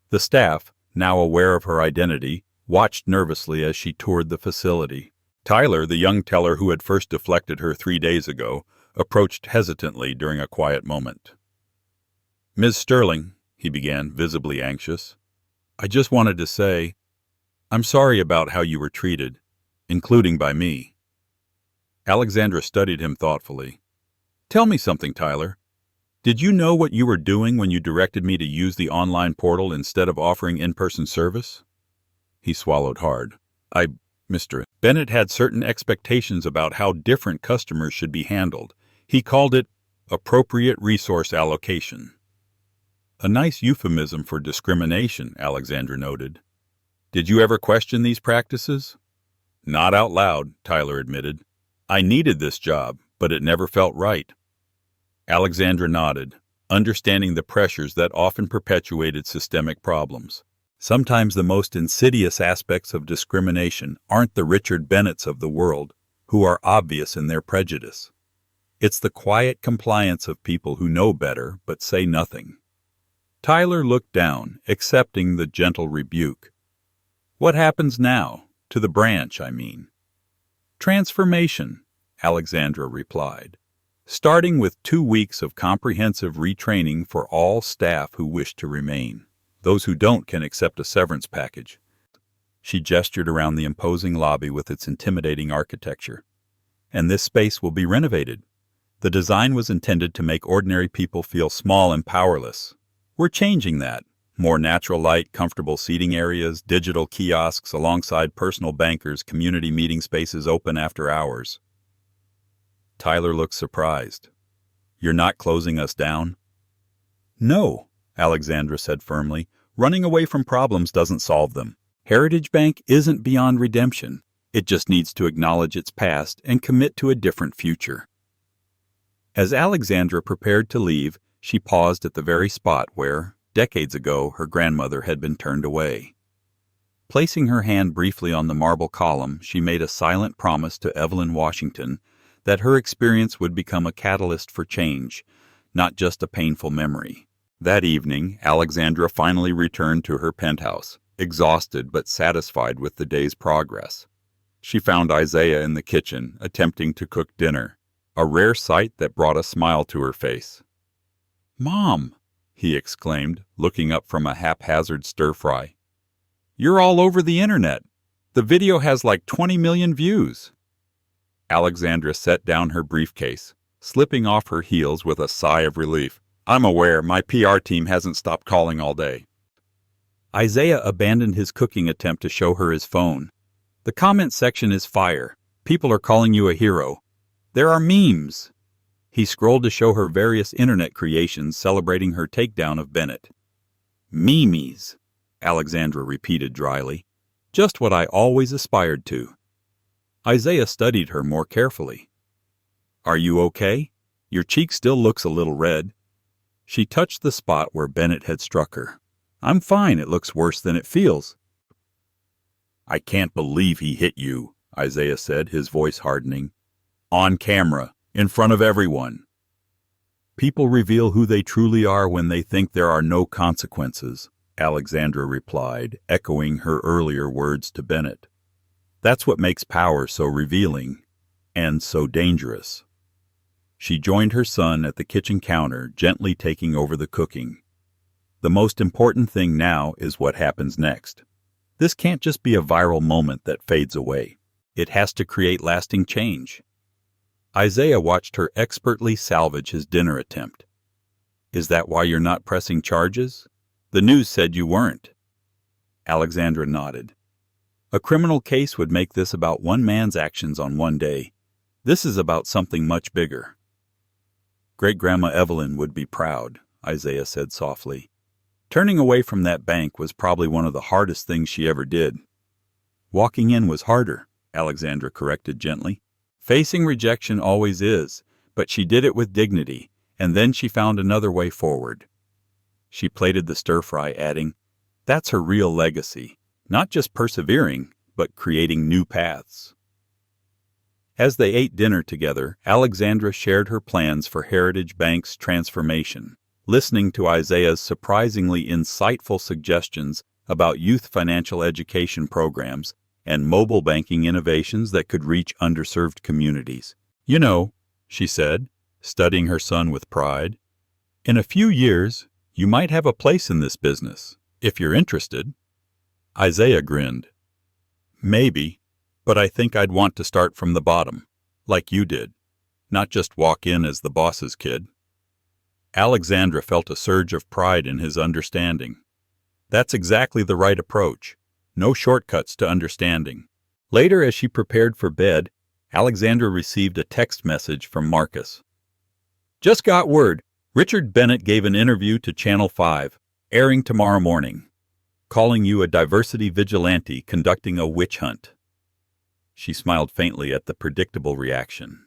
The staff, now aware of her identity, watched nervously as she toured the facility. Tyler, the young teller who had first deflected her 3 days ago, approached hesitantly during a quiet moment. Ms. Sterling, he began, visibly anxious, I just wanted to say, I'm sorry about how you were treated, including by me. Alexandra studied him thoughtfully. Tell me something, Tyler. Did you know what you were doing when you directed me to use the online portal instead of offering in-person service? He swallowed hard. Mr. Bennett had certain expectations about how different customers should be handled. He called it appropriate resource allocation. A nice euphemism for discrimination, Alexandra noted. Did you ever question these practices? Not out loud, Tyler admitted. I needed this job, but it never felt right. Alexandra nodded, understanding the pressures that often perpetuated systemic problems. Sometimes the most insidious aspects of discrimination aren't the Richard Bennetts of the world, who are obvious in their prejudice. It's the quiet compliance of people who know better but say nothing. Tyler looked down, accepting the gentle rebuke. What happens now? To the branch, I mean. Transformation, Alexandra replied, starting with 2 weeks of comprehensive retraining for all staff who wish to remain. Those who don't can accept a severance package. She gestured around the imposing lobby with its intimidating architecture. And this space will be renovated. The design was intended to make ordinary people feel small and powerless. We're changing that. More natural light, comfortable seating areas, digital kiosks alongside personal bankers, community meeting spaces open after hours. Tyler looked surprised. You're not closing us down? No, Alexandra said firmly. Running away from problems doesn't solve them. Heritage Bank isn't beyond redemption. It just needs to acknowledge its past and commit to a different future. As Alexandra prepared to leave, she paused at the very spot where, decades ago, her grandmother had been turned away. Placing her hand briefly on the marble column, she made a silent promise to Evelyn Washington that her experience would become a catalyst for change, not just a painful memory. That evening, Alexandra finally returned to her penthouse, exhausted but satisfied with the day's progress. She found Isaiah in the kitchen, attempting to cook dinner, a rare sight that brought a smile to her face. "Mom," he exclaimed, looking up from a haphazard stir-fry. "You're all over the internet. The video has like 20 million views." Alexandra set down her briefcase, slipping off her heels with a sigh of relief. "I'm aware, my PR team hasn't stopped calling all day." Isaiah abandoned his cooking attempt to show her his phone. "The comment section is fire. People are calling you a hero. There are memes." He scrolled to show her various internet creations celebrating her takedown of Bennett. "Memes," Alexandra repeated dryly. "Just what I always aspired to." Isaiah studied her more carefully. "Are you okay? Your cheek still looks a little red." She touched the spot where Bennett had struck her. "I'm fine. It looks worse than it feels." "I can't believe he hit you," Isaiah said, his voice hardening. "On camera, in front of everyone." "People reveal who they truly are when they think there are no consequences," Alexandra replied, echoing her earlier words to Bennett. "That's what makes power so revealing and so dangerous." She joined her son at the kitchen counter, gently taking over the cooking. "The most important thing now is what happens next. This can't just be a viral moment that fades away. It has to create lasting change." Isaiah watched her expertly salvage his dinner attempt. "Is that why you're not pressing charges? The news said you weren't." Alexandra nodded. "A criminal case would make this about one man's actions on one day. This is about something much bigger." "Great-Grandma Evelyn would be proud," Isaiah said softly. "Turning away from that bank was probably one of the hardest things she ever did." "Walking in was harder," Alexandra corrected gently. "Facing rejection always is, but she did it with dignity, and then she found another way forward." She plated the stir-fry, adding, "That's her real legacy, not just persevering, but creating new paths." As they ate dinner together, Alexandra shared her plans for Heritage Bank's transformation, listening to Isaiah's surprisingly insightful suggestions about youth financial education programs and mobile banking innovations that could reach underserved communities. "You know," she said, studying her son with pride, "in a few years, you might have a place in this business, if you're interested." Isaiah grinned. "Maybe, but I think I'd want to start from the bottom, like you did, not just walk in as the boss's kid." Alexandra felt a surge of pride in his understanding. "That's exactly the right approach. No shortcuts to understanding. Later, as she prepared for bed, Alexandra received a text message from Marcus. Just got word. Richard Bennett gave an interview to Channel 5, airing tomorrow morning, calling you a diversity vigilante conducting a witch hunt. She smiled faintly at the predictable reaction.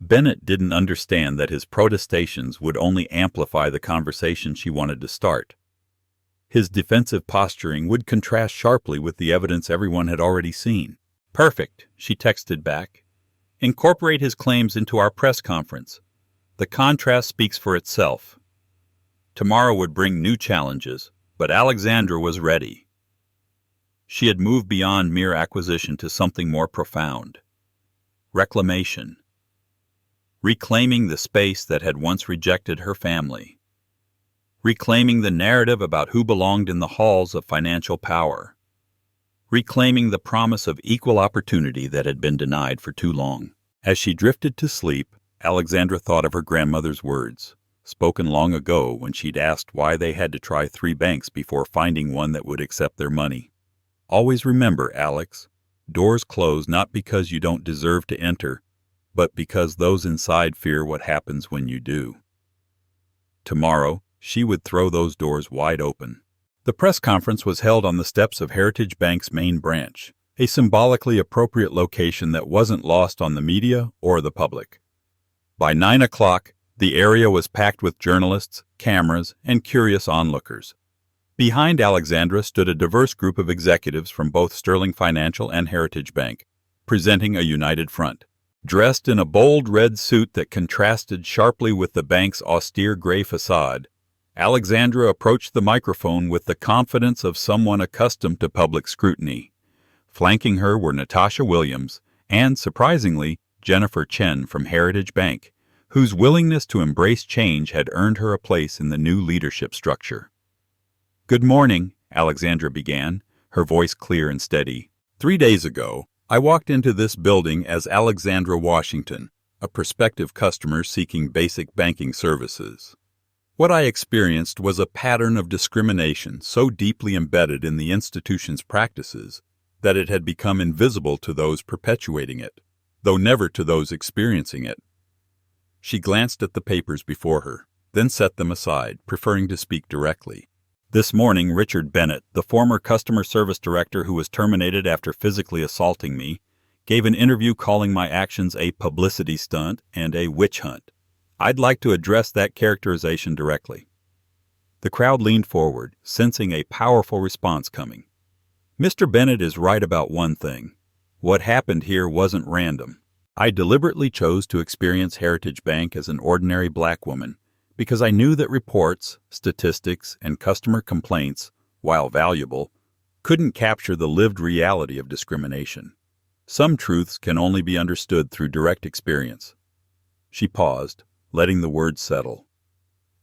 Bennett didn't understand that his protestations would only amplify the conversation she wanted to start. His defensive posturing would contrast sharply with the evidence everyone had already seen. Perfect, she texted back. Incorporate his claims into our press conference. The contrast speaks for itself. Tomorrow would bring new challenges, but Alexandra was ready. She had moved beyond mere acquisition to something more profound. Reclamation. Reclaiming the space that had once rejected her family. Reclaiming the narrative about who belonged in the halls of financial power. Reclaiming the promise of equal opportunity that had been denied for too long. As she drifted to sleep, Alexandra thought of her grandmother's words, spoken long ago when she'd asked why they had to try 3 banks before finding one that would accept their money. Always remember, Alex, doors close not because you don't deserve to enter, but because those inside fear what happens when you do. Tomorrow, she would throw those doors wide open. The press conference was held on the steps of Heritage Bank's main branch, a symbolically appropriate location that wasn't lost on the media or the public. By 9 o'clock, the area was packed with journalists, cameras, and curious onlookers. Behind Alexandra stood a diverse group of executives from both Sterling Financial and Heritage Bank, presenting a united front. Dressed in a bold red suit that contrasted sharply with the bank's austere gray facade, Alexandra approached the microphone with the confidence of someone accustomed to public scrutiny. Flanking her were Natasha Williams and, surprisingly, Jennifer Chen from Heritage Bank, whose willingness to embrace change had earned her a place in the new leadership structure. Good morning, Alexandra began, her voice clear and steady. 3 days ago, I walked into this building as Alexandra Washington, a prospective customer seeking basic banking services. What I experienced was a pattern of discrimination so deeply embedded in the institution's practices that it had become invisible to those perpetuating it, though never to those experiencing it. She glanced at the papers before her, then set them aside, preferring to speak directly. This morning, Richard Bennett, the former customer service director who was terminated after physically assaulting me, gave an interview calling my actions a publicity stunt and a witch hunt. I'd like to address that characterization directly. The crowd leaned forward, sensing a powerful response coming. Mr. Bennett is right about one thing. What happened here wasn't random. I deliberately chose to experience Heritage Bank as an ordinary black woman because I knew that reports, statistics, and customer complaints, while valuable, couldn't capture the lived reality of discrimination. Some truths can only be understood through direct experience. She paused, letting the words settle.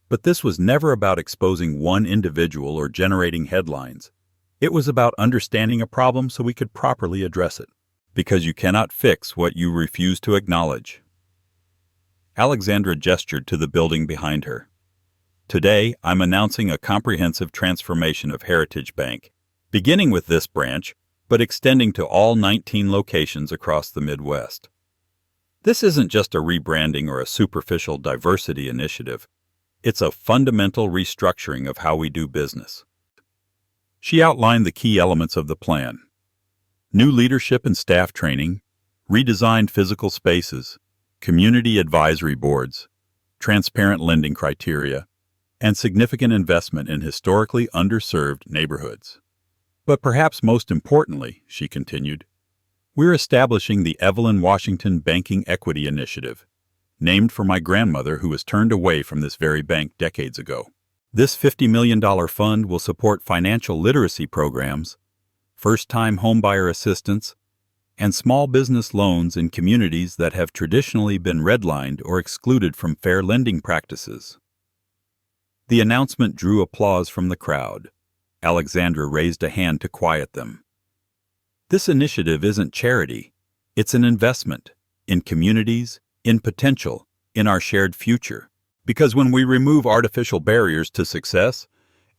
But this was never about exposing one individual or generating headlines. It was about understanding a problem so we could properly address it. Because you cannot fix what you refuse to acknowledge. Alexandra gestured to the building behind her. Today, I'm announcing a comprehensive transformation of Heritage Bank, beginning with this branch, but extending to all 19 locations across the Midwest. This isn't just a rebranding or a superficial diversity initiative. It's a fundamental restructuring of how we do business. She outlined the key elements of the plan. New leadership and staff training, redesigned physical spaces, community advisory boards, transparent lending criteria, and significant investment in historically underserved neighborhoods. But perhaps most importantly, she continued, we're establishing the Evelyn Washington Banking Equity Initiative, named for my grandmother who was turned away from this very bank decades ago. This $50 million fund will support financial literacy programs, first-time homebuyer assistance, and small business loans in communities that have traditionally been redlined or excluded from fair lending practices. The announcement drew applause from the crowd. Alexandra raised a hand to quiet them. This initiative isn't charity. It's an investment in communities, in potential, in our shared future. Because when we remove artificial barriers to success,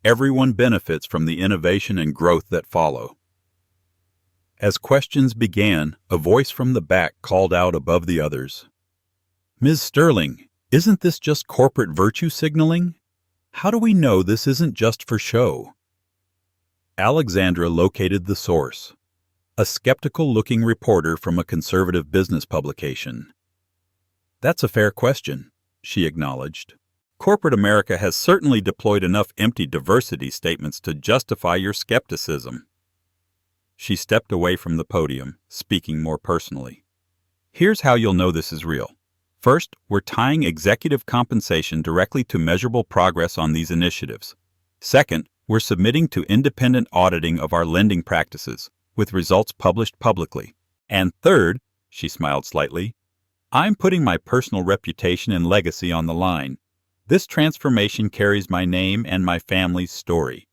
Everyone benefits from the innovation and growth that follow. As questions began, a voice from the back called out above the others. "Ms. Sterling, isn't this just corporate virtue signaling? How do we know this isn't just for show?" Alexandra located the source, a skeptical-looking reporter from a conservative business publication. "That's a fair question," she acknowledged. "Corporate America has certainly deployed enough empty diversity statements to justify your skepticism." She stepped away from the podium, speaking more personally. "Here's how you'll know this is real. First, we're tying executive compensation directly to measurable progress on these initiatives. Second, we're submitting to independent auditing of our lending practices, with results published publicly. And third," she smiled slightly, "I'm putting my personal reputation and legacy on the line. This transformation carries my name and my family's story.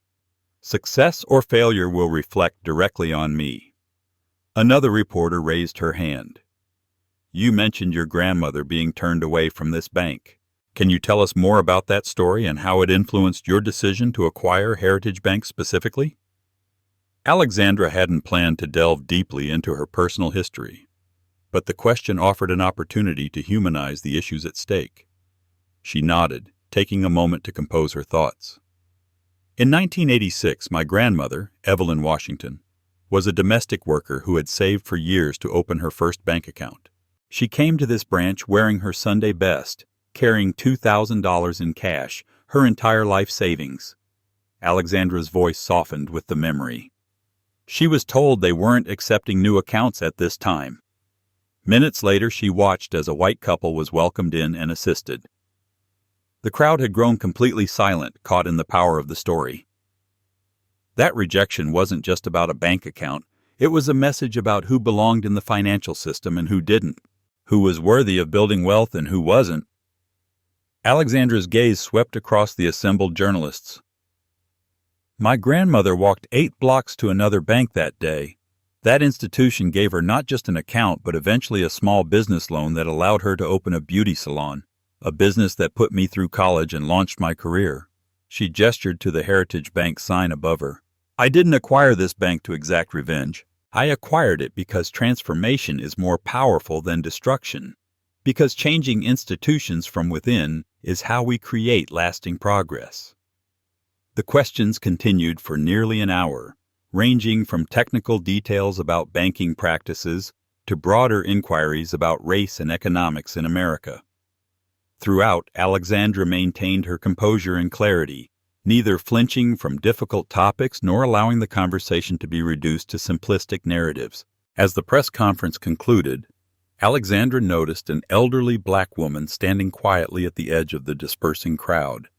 Success or failure will reflect directly on me." Another reporter raised her hand. "You mentioned your grandmother being turned away from this bank. Can you tell us more about that story and how it influenced your decision to acquire Heritage Bank specifically?" Alexandra hadn't planned to delve deeply into her personal history, but the question offered an opportunity to humanize the issues at stake. She nodded, taking a moment to compose her thoughts. "In 1986, my grandmother, Evelyn Washington, was a domestic worker who had saved for years to open her first bank account. She came to this branch wearing her Sunday best, carrying $2,000 in cash, her entire life savings." Alexandra's voice softened with the memory. "She was told they weren't accepting new accounts at this time. Minutes later, she watched as a white couple was welcomed in and assisted." The crowd had grown completely silent, caught in the power of the story. That rejection wasn't just about a bank account. It was a message about who belonged in the financial system and who didn't, who was worthy of building wealth and who wasn't. Alexandra's gaze swept across the assembled journalists. "My grandmother walked 8 blocks to another bank that day. That institution gave her not just an account but eventually a small business loan that allowed her to open a beauty salon, a business that put me through college and launched my career." She gestured to the Heritage Bank sign above her. "I didn't acquire this bank to exact revenge. I acquired it because transformation is more powerful than destruction, because changing institutions from within is how we create lasting progress." The questions continued for nearly an hour, ranging from technical details about banking practices to broader inquiries about race and economics in America. Throughout, Alexandra maintained her composure and clarity, neither flinching from difficult topics nor allowing the conversation to be reduced to simplistic narratives. As the press conference concluded, Alexandra noticed an elderly black woman standing quietly at the edge of the dispersing crowd.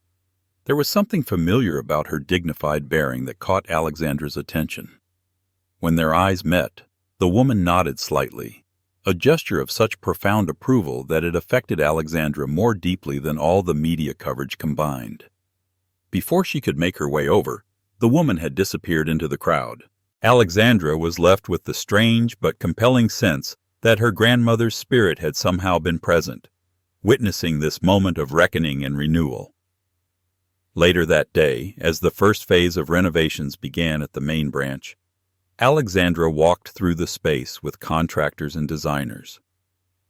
There was something familiar about her dignified bearing that caught Alexandra's attention. When their eyes met, the woman nodded slightly, a gesture of such profound approval that it affected Alexandra more deeply than all the media coverage combined. Before she could make her way over, the woman had disappeared into the crowd. Alexandra was left with the strange but compelling sense that her grandmother's spirit had somehow been present, witnessing this moment of reckoning and renewal. Later that day, as the first phase of renovations began at the main branch, Alexandra walked through the space with contractors and designers.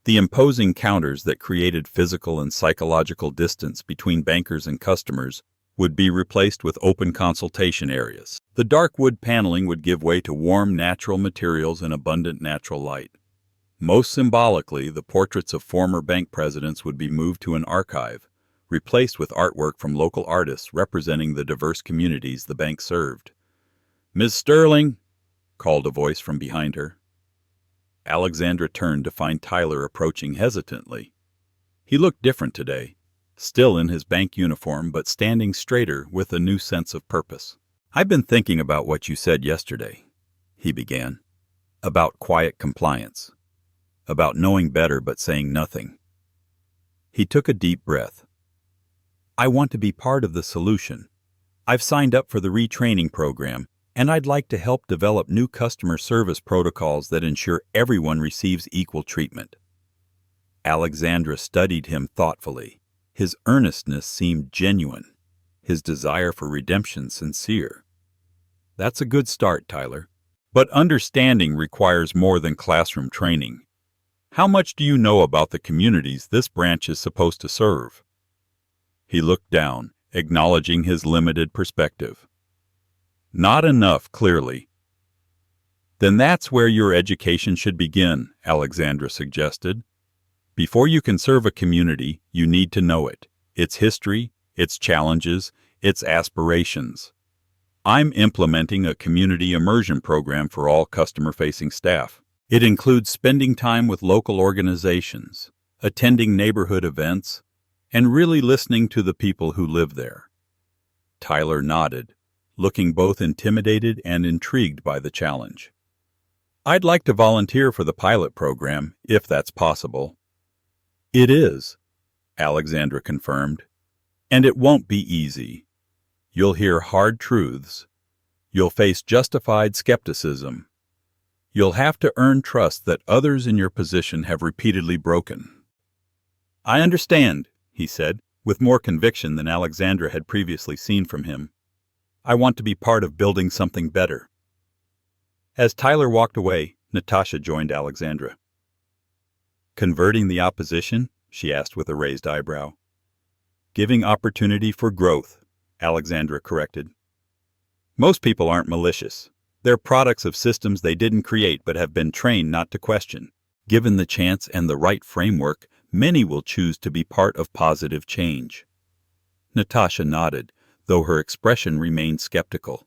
The imposing counters that created physical and psychological distance between bankers and customers would be replaced with open consultation areas. The dark wood paneling would give way to warm natural materials and abundant natural light. Most symbolically, the portraits of former bank presidents would be moved to an archive, replaced with artwork from local artists representing the diverse communities the bank served. "Ms. Sterling," called a voice from behind her. Alexandra turned to find Tyler approaching hesitantly. He looked different today, still in his bank uniform but standing straighter with a new sense of purpose. "I've been thinking about what you said yesterday," he began, "about quiet compliance, about knowing better but saying nothing." He took a deep breath. "I want to be part of the solution. I've signed up for the retraining program, and I'd like to help develop new customer service protocols that ensure everyone receives equal treatment." Alexandra studied him thoughtfully. His earnestness seemed genuine. his desire for redemption sincere. That's a good start, Tyler. But understanding requires more than classroom training. How much do you know about the communities this branch is supposed to serve? He looked down, acknowledging his limited perspective. Not enough, clearly. Then that's where your education should begin, Alexandra suggested. Before you can serve a community, you need to know it, its history, its challenges, its aspirations. I'm implementing a community immersion program for all customer-facing staff. It includes spending time with local organizations, attending neighborhood events, and really listening to the people who live there. Tyler nodded, looking both intimidated and intrigued by the challenge. I'd like to volunteer for the pilot program, if that's possible. It is, Alexandra confirmed, and it won't be easy. You'll hear hard truths. You'll face justified skepticism. You'll have to earn trust that others in your position have repeatedly broken. I understand, he said, with more conviction than Alexandra had previously seen from him. I want to be part of building something better. As Tyler walked away, Natasha joined Alexandra. Converting the opposition? She asked with a raised eyebrow. Giving opportunity for growth, Alexandra corrected. Most people aren't malicious. They're products of systems they didn't create but have been trained not to question. Given the chance and the right framework, many will choose to be part of positive change. Natasha nodded, though her expression remained skeptical.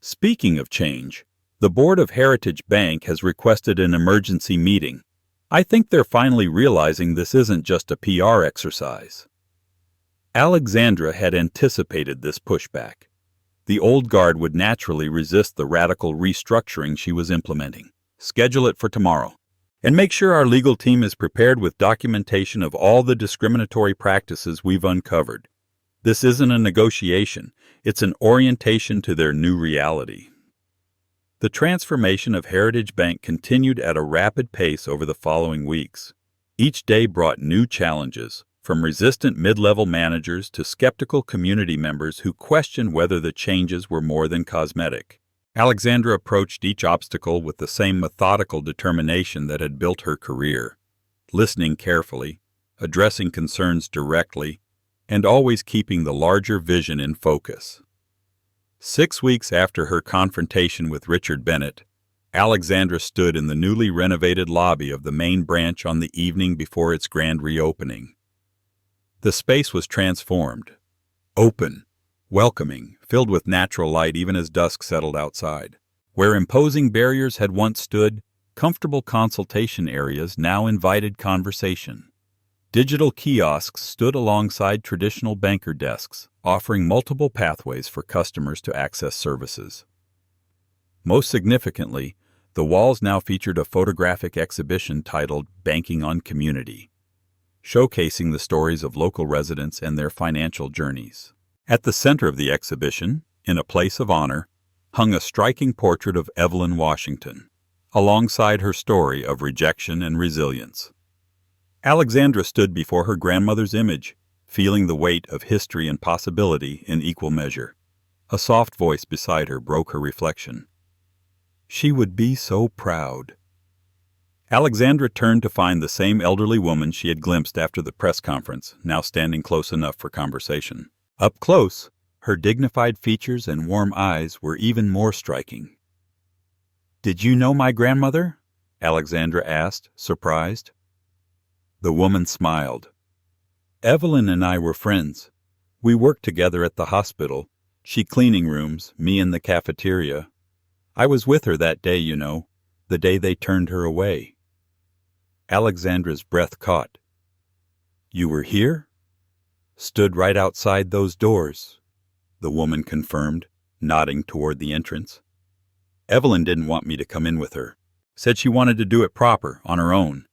Speaking of change, the board of Heritage Bank has requested an emergency meeting. I think they're finally realizing this isn't just a PR exercise. Alexandra had anticipated this pushback. The old guard would naturally resist the radical restructuring she was implementing. Schedule it for tomorrow. And make sure our legal team is prepared with documentation of all the discriminatory practices we've uncovered. This isn't a negotiation, it's an orientation to their new reality. The transformation of Heritage Bank continued at a rapid pace over the following weeks. Each day brought new challenges, from resistant mid-level managers to skeptical community members who questioned whether the changes were more than cosmetic. Alexandra approached each obstacle with the same methodical determination that had built her career, listening carefully, addressing concerns directly, and always keeping the larger vision in focus. 6 weeks after her confrontation with Richard Bennett, Alexandra stood in the newly renovated lobby of the main branch on the evening before its grand reopening. The space was transformed, open, welcoming, filled with natural light even as dusk settled outside. Where imposing barriers had once stood, comfortable consultation areas now invited conversation. Digital kiosks stood alongside traditional banker desks, offering multiple pathways for customers to access services. Most significantly, the walls now featured a photographic exhibition titled Banking on Community, showcasing the stories of local residents and their financial journeys. At the center of the exhibition, in a place of honor, hung a striking portrait of Evelyn Washington, alongside her story of rejection and resilience. Alexandra stood before her grandmother's image, feeling the weight of history and possibility in equal measure. A soft voice beside her broke her reflection. She would be so proud. Alexandra turned to find the same elderly woman she had glimpsed after the press conference, now standing close enough for conversation. Up close, her dignified features and warm eyes were even more striking. "Did you know my grandmother?" Alexandra asked, surprised. The woman smiled. "Evelyn and I were friends. We worked together at the hospital, she cleaning rooms, me in the cafeteria. I was with her that day, you know, the day they turned her away." Alexandra's breath caught. "You were here?" "Stood right outside those doors," the woman confirmed, nodding toward the entrance. "Evelyn didn't want me to come in with her. Said she wanted to do it proper, on her own.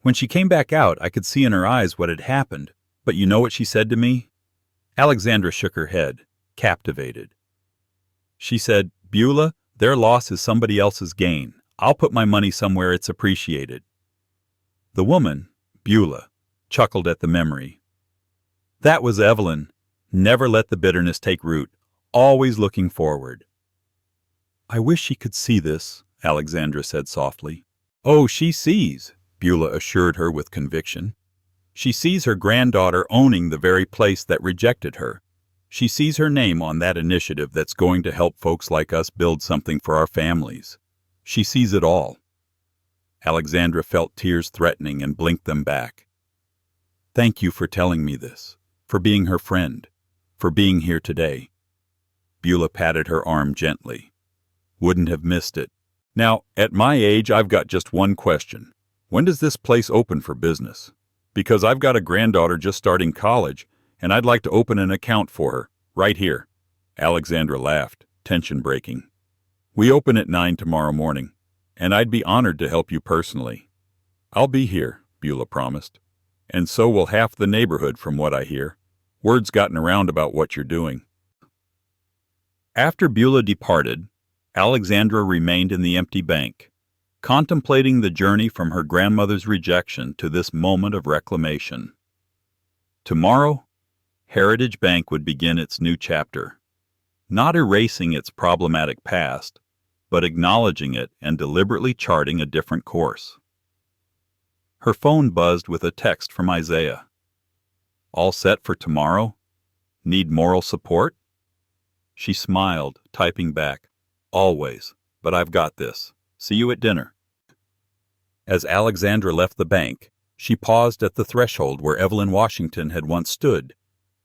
When she came back out, I could see in her eyes what had happened, but you know what she said to me?" Alexandra shook her head, captivated. She said, "Beulah, their loss is somebody else's gain. I'll put my money somewhere it's appreciated." The woman, Beulah, chuckled at the memory. "That was Evelyn. Never let the bitterness take root, always looking forward. I wish she could see this, Alexandra said softly. Oh, she sees, Beulah assured her with conviction. She sees her granddaughter owning the very place that rejected her. She sees her name on that initiative that's going to help folks like us build something for our families. She sees it all. Alexandra felt tears threatening and blinked them back. Thank you for telling me this, for being her friend, for being here today. Beulah patted her arm gently. Wouldn't have missed it. Now, at my age, I've got just one question. When does this place open for business? Because I've got a granddaughter just starting college, and I'd like to open an account for her, right here. Alexandra laughed, tension breaking. We open at 9 tomorrow morning, and I'd be honored to help you personally. I'll be here, Beulah promised. And so will half the neighborhood from what I hear. Word's gotten around about what you're doing. After Beulah departed, Alexandra remained in the empty bank, contemplating the journey from her grandmother's rejection to this moment of reclamation. Tomorrow, Heritage Bank would begin its new chapter, not erasing its problematic past, but acknowledging it and deliberately charting a different course. Her phone buzzed with a text from Isaiah. All set for tomorrow? Need moral support? She smiled, typing back, Always, but I've got this. See you at dinner. As Alexandra left the bank, she paused at the threshold where Evelyn Washington had once stood,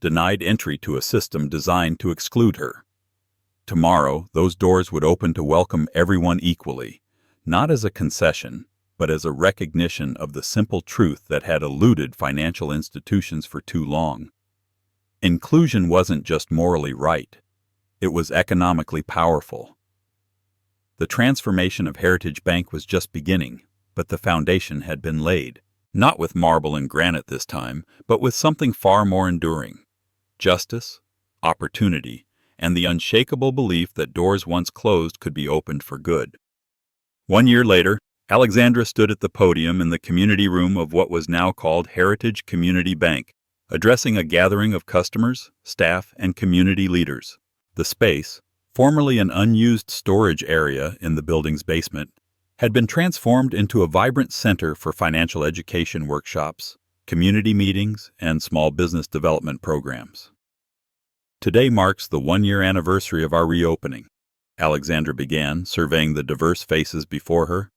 denied entry to a system designed to exclude her. Tomorrow, those doors would open to welcome everyone equally, not as a concession, but as a recognition of the simple truth that had eluded financial institutions for too long. Inclusion wasn't just morally right. It was economically powerful. The transformation of Heritage Bank was just beginning, but the foundation had been laid, not with marble and granite this time, but with something far more enduring: justice, opportunity, and the unshakable belief that doors once closed could be opened for good. 1 year later, Alexandra stood at the podium in the community room of what was now called Heritage Community Bank, addressing a gathering of customers, staff, and community leaders. The space, formerly an unused storage area in the building's basement, had been transformed into a vibrant center for financial education workshops, community meetings, and small business development programs. Today marks the 1-year anniversary of our reopening, Alexandra began, surveying the diverse faces before her.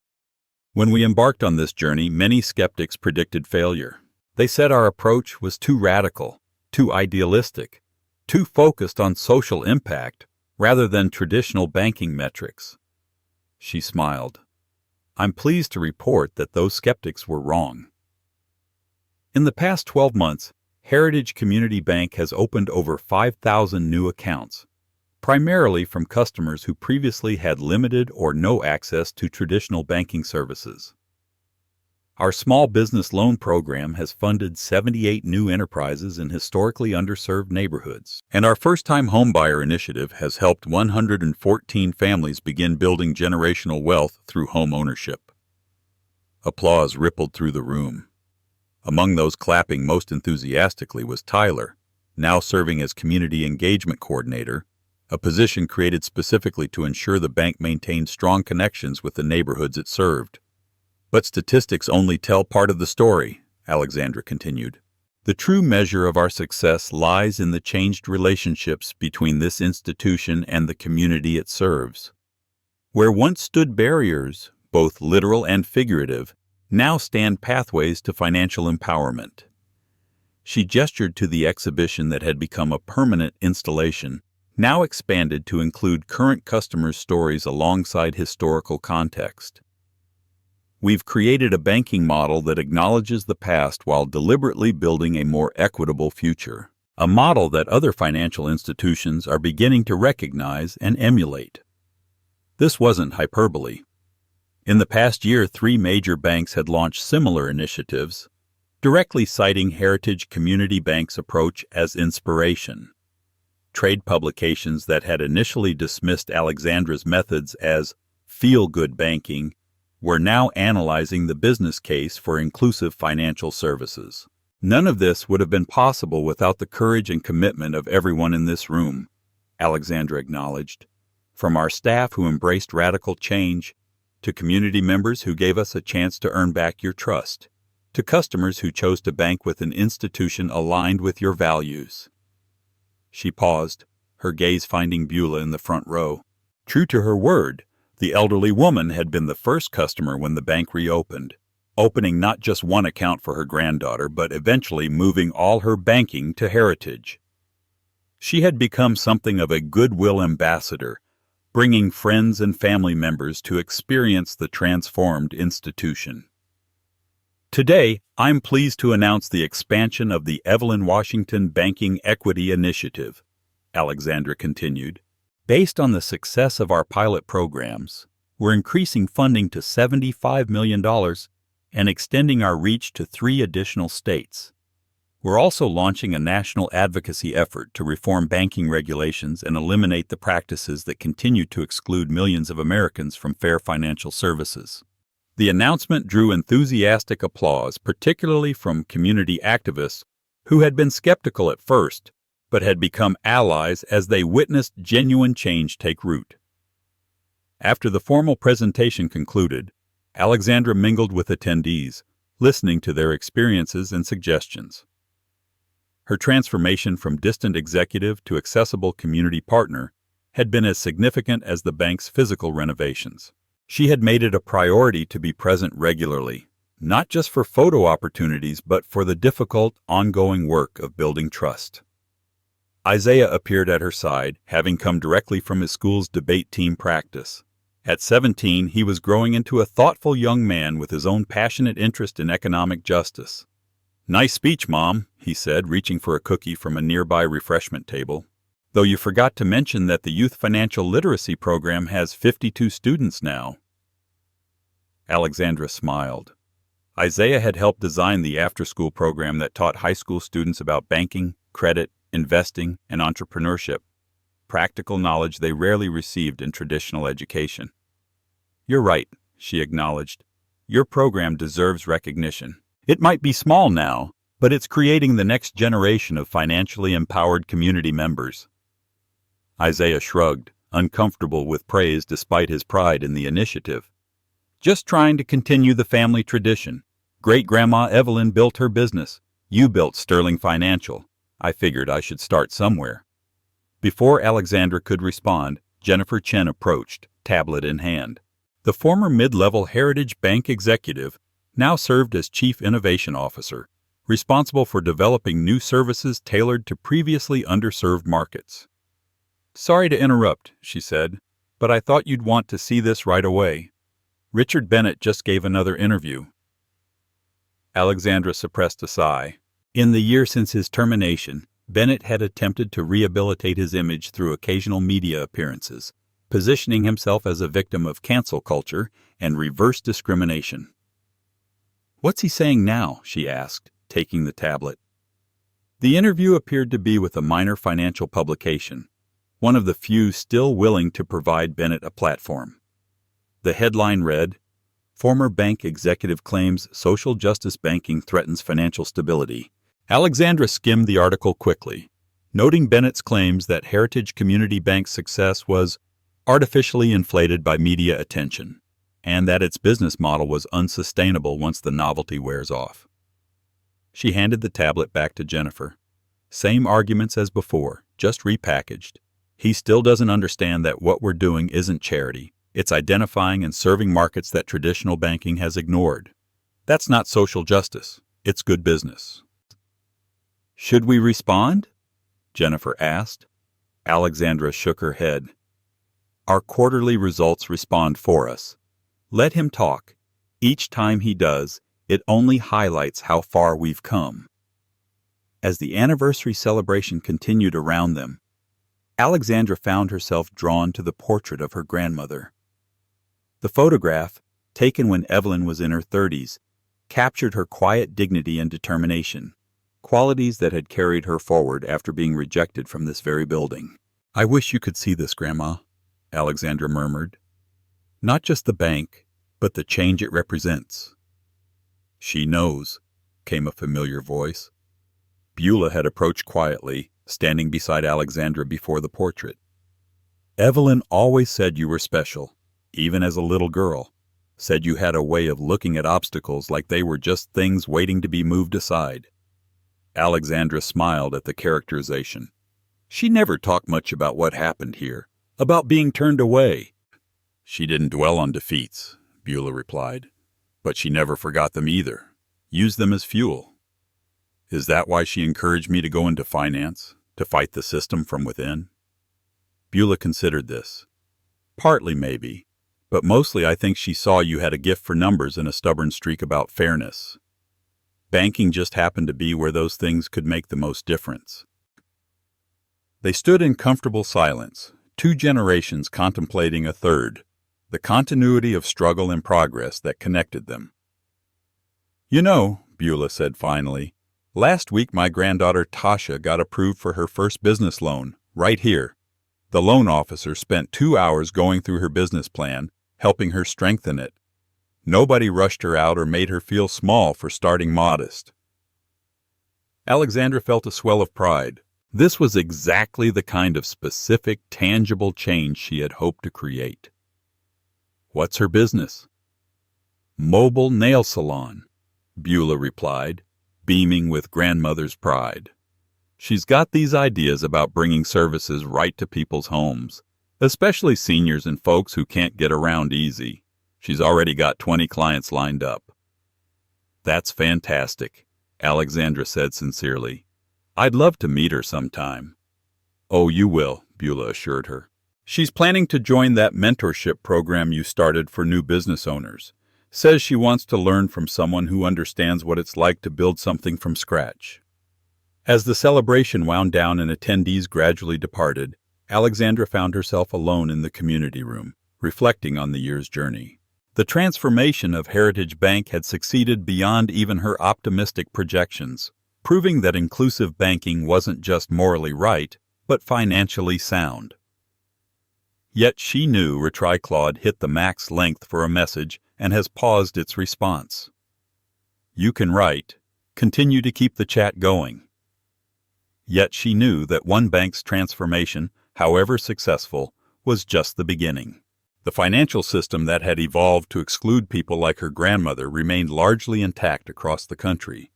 When we embarked on this journey, many skeptics predicted failure. They said our approach was too radical, too idealistic, too focused on social impact rather than traditional banking metrics. She smiled. I'm pleased to report that those skeptics were wrong. In the past 12 months, Heritage Community Bank has opened over 5,000 new accounts, primarily from customers who previously had limited or no access to traditional banking services. Our small business loan program has funded 78 new enterprises in historically underserved neighborhoods, and our first-time homebuyer initiative has helped 114 families begin building generational wealth through home ownership. Applause rippled through the room. Among those clapping most enthusiastically was Tyler, now serving as Community Engagement Coordinator, a position created specifically to ensure the bank maintained strong connections with the neighborhoods it served. But statistics only tell part of the story, Alexandra continued. The true measure of our success lies in the changed relationships between this institution and the community it serves. Where once stood barriers, both literal and figurative, now stand pathways to financial empowerment. She gestured to the exhibition that had become a permanent installation, now expanded to include current customers' stories alongside historical context. We've created a banking model that acknowledges the past while deliberately building a more equitable future, a model that other financial institutions are beginning to recognize and emulate. This wasn't hyperbole. In the past year, 3 major banks had launched similar initiatives, directly citing Heritage Community Bank's approach as inspiration. Trade publications that had initially dismissed Alexandra's methods as feel-good banking were now analyzing the business case for inclusive financial services. None of this would have been possible without the courage and commitment of everyone in this room, Alexandra acknowledged. From our staff who embraced radical change, to community members who gave us a chance to earn back your trust, to customers who chose to bank with an institution aligned with your values. She paused, her gaze finding Beulah in the front row. True to her word, the elderly woman had been the first customer when the bank reopened, opening not just one account for her granddaughter, but eventually moving all her banking to Heritage. She had become something of a goodwill ambassador, bringing friends and family members to experience the transformed institution. Today, I'm pleased to announce the expansion of the Evelyn Washington Banking Equity Initiative, Alexandra continued. Based on the success of our pilot programs, we're increasing funding to $75 million and extending our reach to 3 additional states. We're also launching a national advocacy effort to reform banking regulations and eliminate the practices that continue to exclude millions of Americans from fair financial services. The announcement drew enthusiastic applause, particularly from community activists who had been skeptical at first, but had become allies as they witnessed genuine change take root. After the formal presentation concluded, Alexandra mingled with attendees, listening to their experiences and suggestions. Her transformation from distant executive to accessible community partner had been as significant as the bank's physical renovations. She had made it a priority to be present regularly, not just for photo opportunities, but for the difficult, ongoing work of building trust. Isaiah appeared at her side, having come directly from his school's debate team practice. At 17, he was growing into a thoughtful young man with his own passionate interest in economic justice. "Nice speech, Mom," he said, reaching for a cookie from a nearby refreshment table. "Though you forgot to mention that the Youth Financial Literacy Program has 52 students now." Alexandra smiled. Isaiah had helped design the after-school program that taught high school students about banking, credit, investing, and entrepreneurship, practical knowledge they rarely received in traditional education. "You're right," she acknowledged. "Your program deserves recognition. It might be small now, but it's creating the next generation of financially empowered community members." Isaiah shrugged, uncomfortable with praise despite his pride in the initiative. "Just trying to continue the family tradition. Great-Grandma Evelyn built her business. You built Sterling Financial. I figured I should start somewhere." Before Alexandra could respond, Jennifer Chen approached, tablet in hand. The former mid-level Heritage Bank executive now served as Chief Innovation Officer, responsible for developing new services tailored to previously underserved markets. "Sorry to interrupt," she said, "but I thought you'd want to see this right away. Richard Bennett just gave another interview." Alexandra suppressed a sigh. In the year since his termination, Bennett had attempted to rehabilitate his image through occasional media appearances, positioning himself as a victim of cancel culture and reverse discrimination. "What's he saying now?" she asked, taking the tablet. The interview appeared to be with a minor financial publication, one of the few still willing to provide Bennett a platform. The headline read, "Former bank executive claims social justice banking threatens financial stability." Alexandra skimmed the article quickly, noting Bennett's claims that Heritage Community Bank's success was artificially inflated by media attention, and that its business model was unsustainable once the novelty wears off. She handed the tablet back to Jennifer. "Same arguments as before, just repackaged. He still doesn't understand that what we're doing isn't charity. It's identifying and serving markets that traditional banking has ignored. That's not social justice. It's good business." "Should we respond?" Jennifer asked. Alexandra shook her head. "Our quarterly results respond for us. Let him talk. Each time he does, it only highlights how far we've come." As the anniversary celebration continued around them, Alexandra found herself drawn to the portrait of her grandmother. The photograph, taken when Evelyn was in her 30s, captured her quiet dignity and determination, qualities that had carried her forward after being rejected from this very building. "I wish you could see this, Grandma," Alexandra murmured. "Not just the bank, but the change it represents." "She knows." came a familiar voice. Beulah had approached quietly, standing beside Alexandra before the portrait. "Evelyn always said you were special, even as a little girl. Said you had a way of looking at obstacles like they were just things waiting to be moved aside." Alexandra smiled at the characterization. "She never talked much about what happened here, about being turned away." "She didn't dwell on defeats," Beulah replied. "But she never forgot them either. Used them as fuel." "Is that why she encouraged me to go into finance, to fight the system from within?" Beulah considered this. "Partly, maybe. But mostly I think she saw you had a gift for numbers and a stubborn streak about fairness. Banking just happened to be where those things could make the most difference." They stood in comfortable silence, 2 generations contemplating a third, the continuity of struggle and progress that connected them. "You know," Beulah said finally, "last week my granddaughter Tasha got approved for her first business loan, right here. The loan officer spent 2 hours going through her business plan, helping her strengthen it. Nobody rushed her out or made her feel small for starting modest." Alexandra felt a swell of pride. This was exactly the kind of specific, tangible change she had hoped to create. "What's her business?" "Mobile nail salon," Beulah replied, beaming with grandmother's pride. "She's got these ideas about bringing services right to people's homes, especially seniors and folks who can't get around easy. She's already got 20 clients lined up." "That's fantastic," Alexandra said sincerely. "I'd love to meet her sometime." "Oh, you will," Beulah assured her. "She's planning to join that mentorship program you started for new business owners. Says she wants to learn from someone who understands what it's like to build something from scratch." As the celebration wound down and attendees gradually departed, Alexandra found herself alone in the community room, reflecting on the year's journey. The transformation of Heritage Bank had succeeded beyond even her optimistic projections, proving that inclusive banking wasn't just morally right, but financially sound. Yet she knew Retriclaude hit the max length for a message and has paused its response. "You can write. Continue to keep the chat going." Yet she knew that one bank's transformation, however successful, was just the beginning. The financial system that had evolved to exclude people like her grandmother remained largely intact across the country.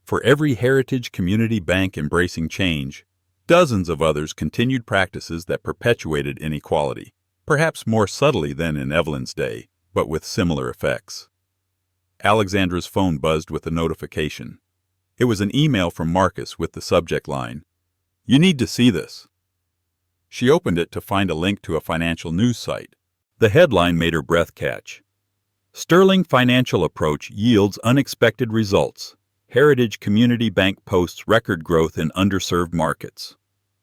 For every Heritage community bank embracing change, dozens of others continued practices that perpetuated inequality, perhaps more subtly than in Evelyn's day, but with similar effects. Alexandra's phone buzzed with a notification. It was an email from Marcus with the subject line, "You need to see this." She opened it to find a link to a financial news site. The headline made her breath catch. "Sterling Financial Approach Yields Unexpected Results. Heritage Community Bank Posts Record Growth in Underserved Markets."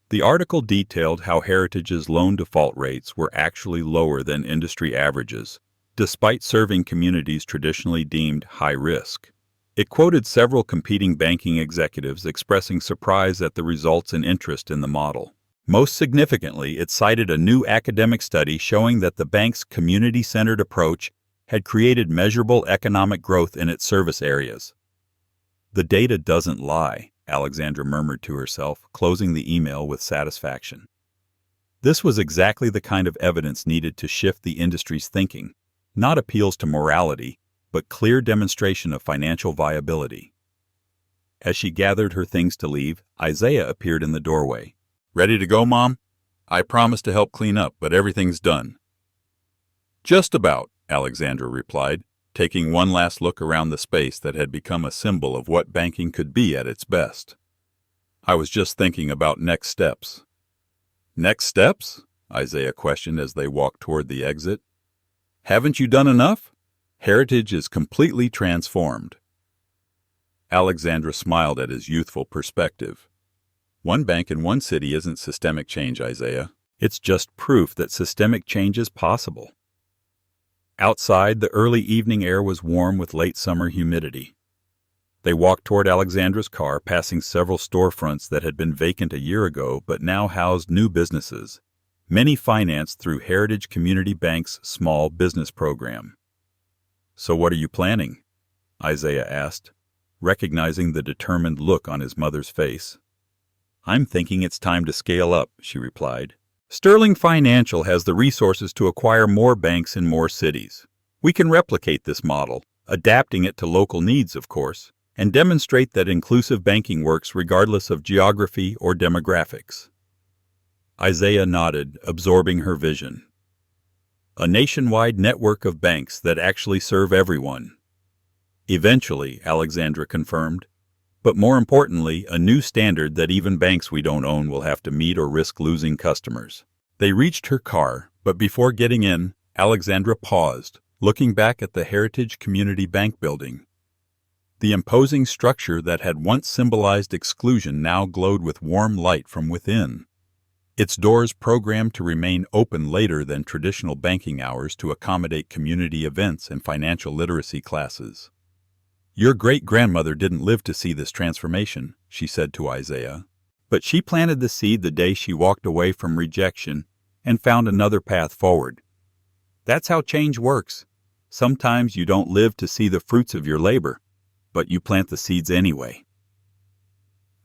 The article detailed how Heritage's loan default rates were actually lower than industry averages, despite serving communities traditionally deemed high risk. It quoted several competing banking executives expressing surprise at the results and interest in the model. Most significantly, it cited a new academic study showing that the bank's community-centered approach had created measurable economic growth in its service areas. "The data doesn't lie," Alexandra murmured to herself, closing the email with satisfaction. This was exactly the kind of evidence needed to shift the industry's thinking, not appeals to morality, but clear demonstration of financial viability. As she gathered her things to leave, Isaiah appeared in the doorway. "Ready to go, Mom? I promised to help clean up, but everything's done." "Just about," Alexandra replied, taking one last look around the space that had become a symbol of what banking could be at its best. "I was just thinking about next steps." "Next steps?" Isaiah questioned as they walked toward the exit. "Haven't you done enough? Heritage is completely transformed." Alexandra smiled at his youthful perspective. "One bank in one city isn't systemic change, Isaiah. It's just proof that systemic change is possible." Outside, the early evening air was warm with late summer humidity. They walked toward Alexandra's car, passing several storefronts that had been vacant a year ago but now housed new businesses, many financed through Heritage Community Bank's small business program. "So what are you planning?" Isaiah asked. recognizing the determined look on his mother's face. "I'm thinking it's time to scale up," she replied. "Sterling Financial has the resources to acquire more banks in more cities. We can replicate this model, adapting it to local needs, of course, and demonstrate that inclusive banking works regardless of geography or demographics." Isaiah nodded, absorbing her vision. A nationwide network of banks that actually serve everyone. Eventually, Alexandra confirmed. But more importantly, a new standard that even banks we don't own will have to meet or risk losing customers. They reached her car, but before getting in, Alexandra paused, looking back at the Heritage Community Bank building. The imposing structure that had once symbolized exclusion now glowed with warm light from within. Its doors programmed to remain open later than traditional banking hours to accommodate community events and financial literacy classes. "Your great-grandmother didn't live to see this transformation," she said to Isaiah. "But she planted the seed the day she walked away from rejection and found another path forward. That's how change works. Sometimes you don't live to see the fruits of your labor, but you plant the seeds anyway."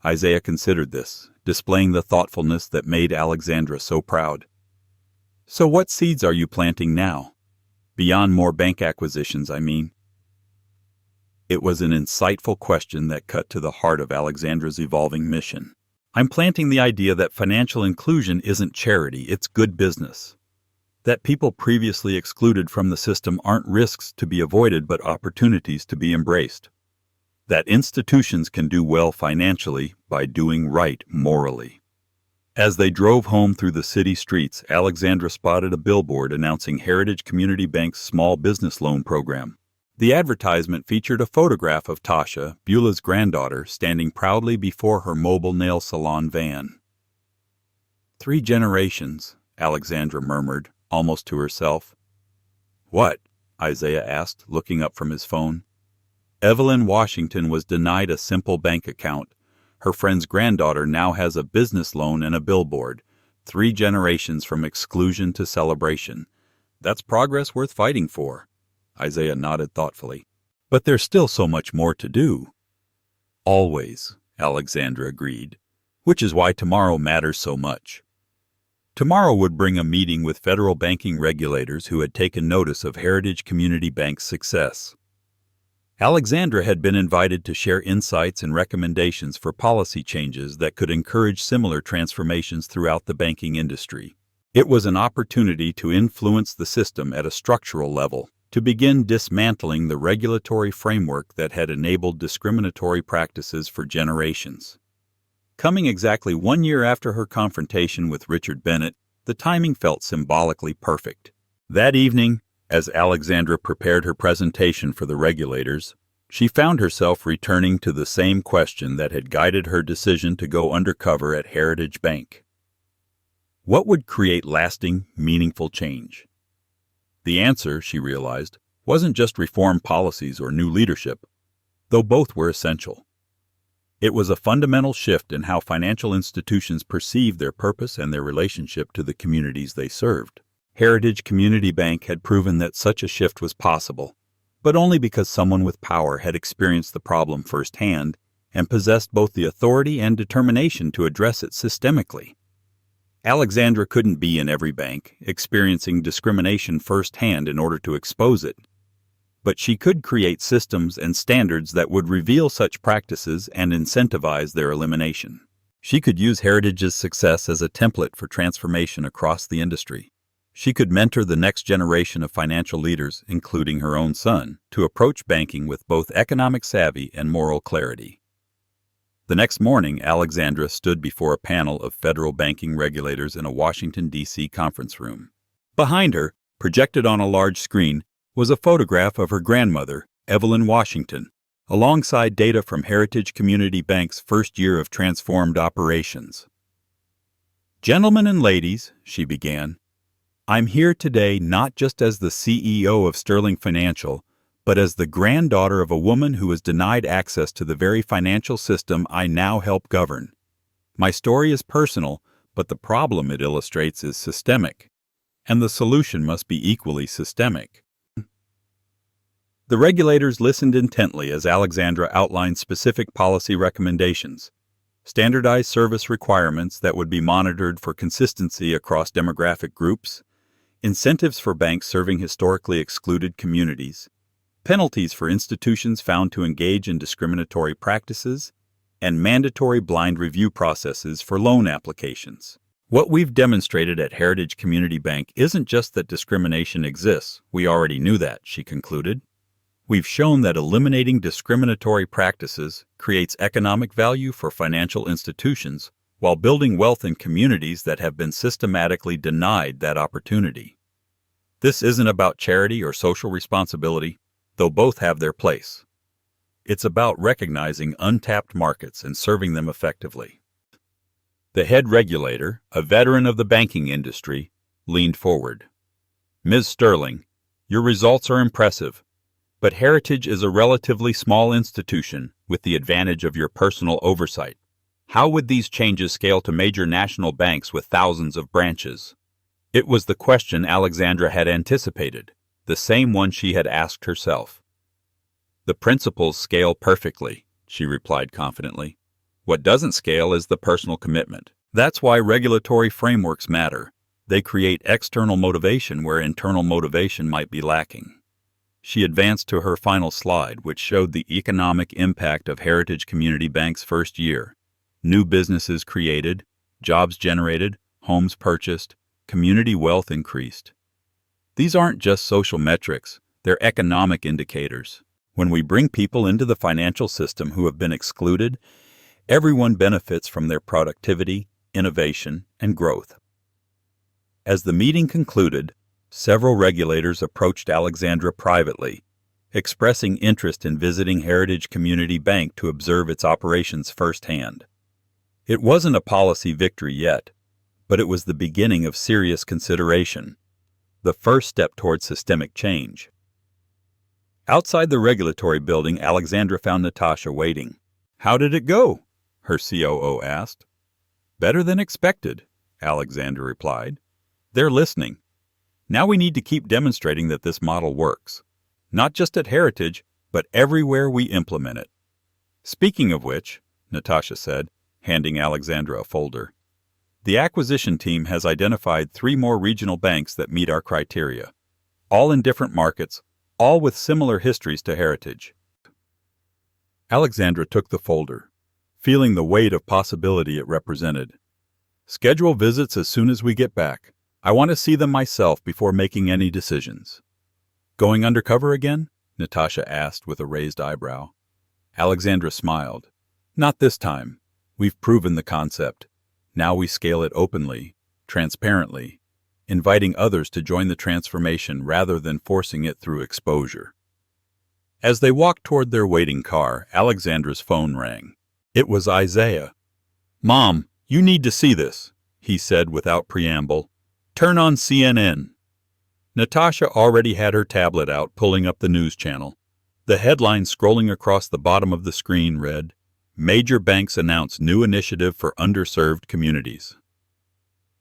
Isaiah considered this, displaying the thoughtfulness that made Alexandra so proud. "So what seeds are you planting now? Beyond more bank acquisitions, I mean." It was an insightful question that cut to the heart of Alexandra's evolving mission. "I'm planting the idea that financial inclusion isn't charity, it's good business. That people previously excluded from the system aren't risks to be avoided but opportunities to be embraced. That institutions can do well financially by doing right morally." As they drove home through the city streets, Alexandra spotted a billboard announcing Heritage Community Bank's small business loan program. The advertisement featured a photograph of Tasha, Beulah's granddaughter, standing proudly before her mobile nail salon van. "3 generations," Alexandra murmured, almost to herself. "What?" Isaiah asked, looking up from his phone. Evelyn Washington was denied a simple bank account. Her friend's granddaughter now has a business loan and a billboard. 3 generations from exclusion to celebration. That's progress worth fighting for. Isaiah nodded thoughtfully. "But there's still so much more to do." "Always," Alexandra agreed, "which is why tomorrow matters so much." Tomorrow would bring a meeting with federal banking regulators who had taken notice of Heritage Community Bank's success. Alexandra had been invited to share insights and recommendations for policy changes that could encourage similar transformations throughout the banking industry. It was an opportunity to influence the system at a structural level, to begin dismantling the regulatory framework that had enabled discriminatory practices for generations. Coming exactly 1 year after her confrontation with Richard Bennett, the timing felt symbolically perfect. That evening, as Alexandra prepared her presentation for the regulators, she found herself returning to the same question that had guided her decision to go undercover at Heritage Bank. What would create lasting, meaningful change? The answer, she realized, wasn't just reform policies or new leadership, though both were essential. It was a fundamental shift in how financial institutions perceived their purpose and their relationship to the communities they served. Heritage Community Bank had proven that such a shift was possible, but only because someone with power had experienced the problem firsthand and possessed both the authority and determination to address it systemically. Alexandra couldn't be in every bank, experiencing discrimination firsthand in order to expose it. But she could create systems and standards that would reveal such practices and incentivize their elimination. She could use Heritage's success as a template for transformation across the industry. She could mentor the next generation of financial leaders, including her own son, to approach banking with both economic savvy and moral clarity. The next morning, Alexandra stood before a panel of federal banking regulators in a Washington, D.C. conference room. Behind her, projected on a large screen, was a photograph of her grandmother, Evelyn Washington, alongside data from Heritage Community Bank's first year of transformed operations. "Gentlemen and ladies," she began, "I'm here today not just as the CEO of Sterling Financial, but as the granddaughter of a woman who was denied access to the very financial system I now help govern. My story is personal, but the problem it illustrates is systemic, and the solution must be equally systemic." The regulators listened intently as Alexandra outlined specific policy recommendations, standardized service requirements that would be monitored for consistency across demographic groups, incentives for banks serving historically excluded communities, penalties for institutions found to engage in discriminatory practices, and mandatory blind review processes for loan applications. What we've demonstrated at Heritage Community Bank isn't just that discrimination exists. We already knew that, she concluded. We've shown that eliminating discriminatory practices creates economic value for financial institutions while building wealth in communities that have been systematically denied that opportunity. This isn't about charity or social responsibility, though both have their place. It's about recognizing untapped markets and serving them effectively. The head regulator, a veteran of the banking industry, leaned forward. Ms. Sterling, your results are impressive, but Heritage is a relatively small institution with the advantage of your personal oversight. How would these changes scale to major national banks with thousands of branches? It was the question Alexandra had anticipated, the same one she had asked herself. The principles scale perfectly, she replied confidently. What doesn't scale is the personal commitment. That's why regulatory frameworks matter. They create external motivation where internal motivation might be lacking. She advanced to her final slide, which showed the economic impact of Heritage Community Bank's first year. New businesses created, jobs generated, homes purchased, community wealth increased. These aren't just social metrics, they're economic indicators. When we bring people into the financial system who have been excluded, everyone benefits from their productivity, innovation, and growth. As the meeting concluded, several regulators approached Alexandra privately, expressing interest in visiting Heritage Community Bank to observe its operations firsthand. It wasn't a policy victory yet, but it was the beginning of serious consideration, the first step toward systemic change. Outside the regulatory building, Alexandra found Natasha waiting. "How did it go?" her COO asked. "Better than expected," Alexandra replied. "They're listening. Now we need to keep demonstrating that this model works, not just at Heritage, but everywhere we implement it." "Speaking of which," Natasha said, handing Alexandra a folder, "the acquisition team has identified 3 more regional banks that meet our criteria, all in different markets, all with similar histories to Heritage." Alexandra took the folder, feeling the weight of possibility it represented. "Schedule visits as soon as we get back. I want to see them myself before making any decisions." "Going undercover again?" Natasha asked with a raised eyebrow. Alexandra smiled. "Not this time. We've proven the concept. Now we scale it openly, transparently, inviting others to join the transformation rather than forcing it through exposure." As they walked toward their waiting car, Alexandra's phone rang. It was Isaiah. "Mom, you need to see this," he said without preamble. "Turn on CNN." Natasha already had her tablet out, pulling up the news channel. The headline scrolling across the bottom of the screen read, "Major Banks Announce New Initiative for Underserved Communities."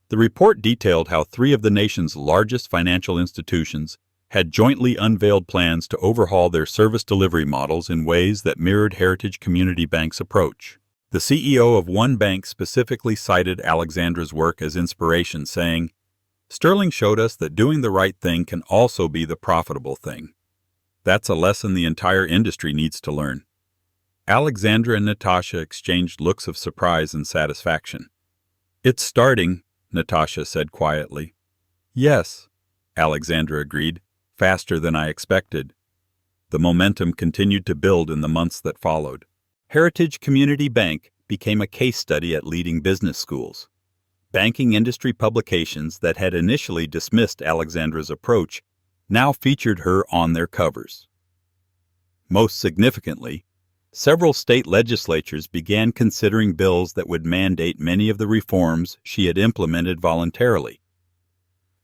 The report detailed how 3 of the nation's largest financial institutions had jointly unveiled plans to overhaul their service delivery models in ways that mirrored Heritage Community Bank's approach. The CEO of one bank specifically cited Alexandra's work as inspiration, saying, "Sterling showed us that doing the right thing can also be the profitable thing. That's a lesson the entire industry needs to learn." Alexandra and Natasha exchanged looks of surprise and satisfaction. "It's starting," Natasha said quietly. "Yes," Alexandra agreed, "faster than I expected." The momentum continued to build in the months that followed. Heritage Community Bank became a case study at leading business schools. Banking industry publications that had initially dismissed Alexandra's approach now featured her on their covers. Most significantly, several state legislatures began considering bills that would mandate many of the reforms she had implemented voluntarily.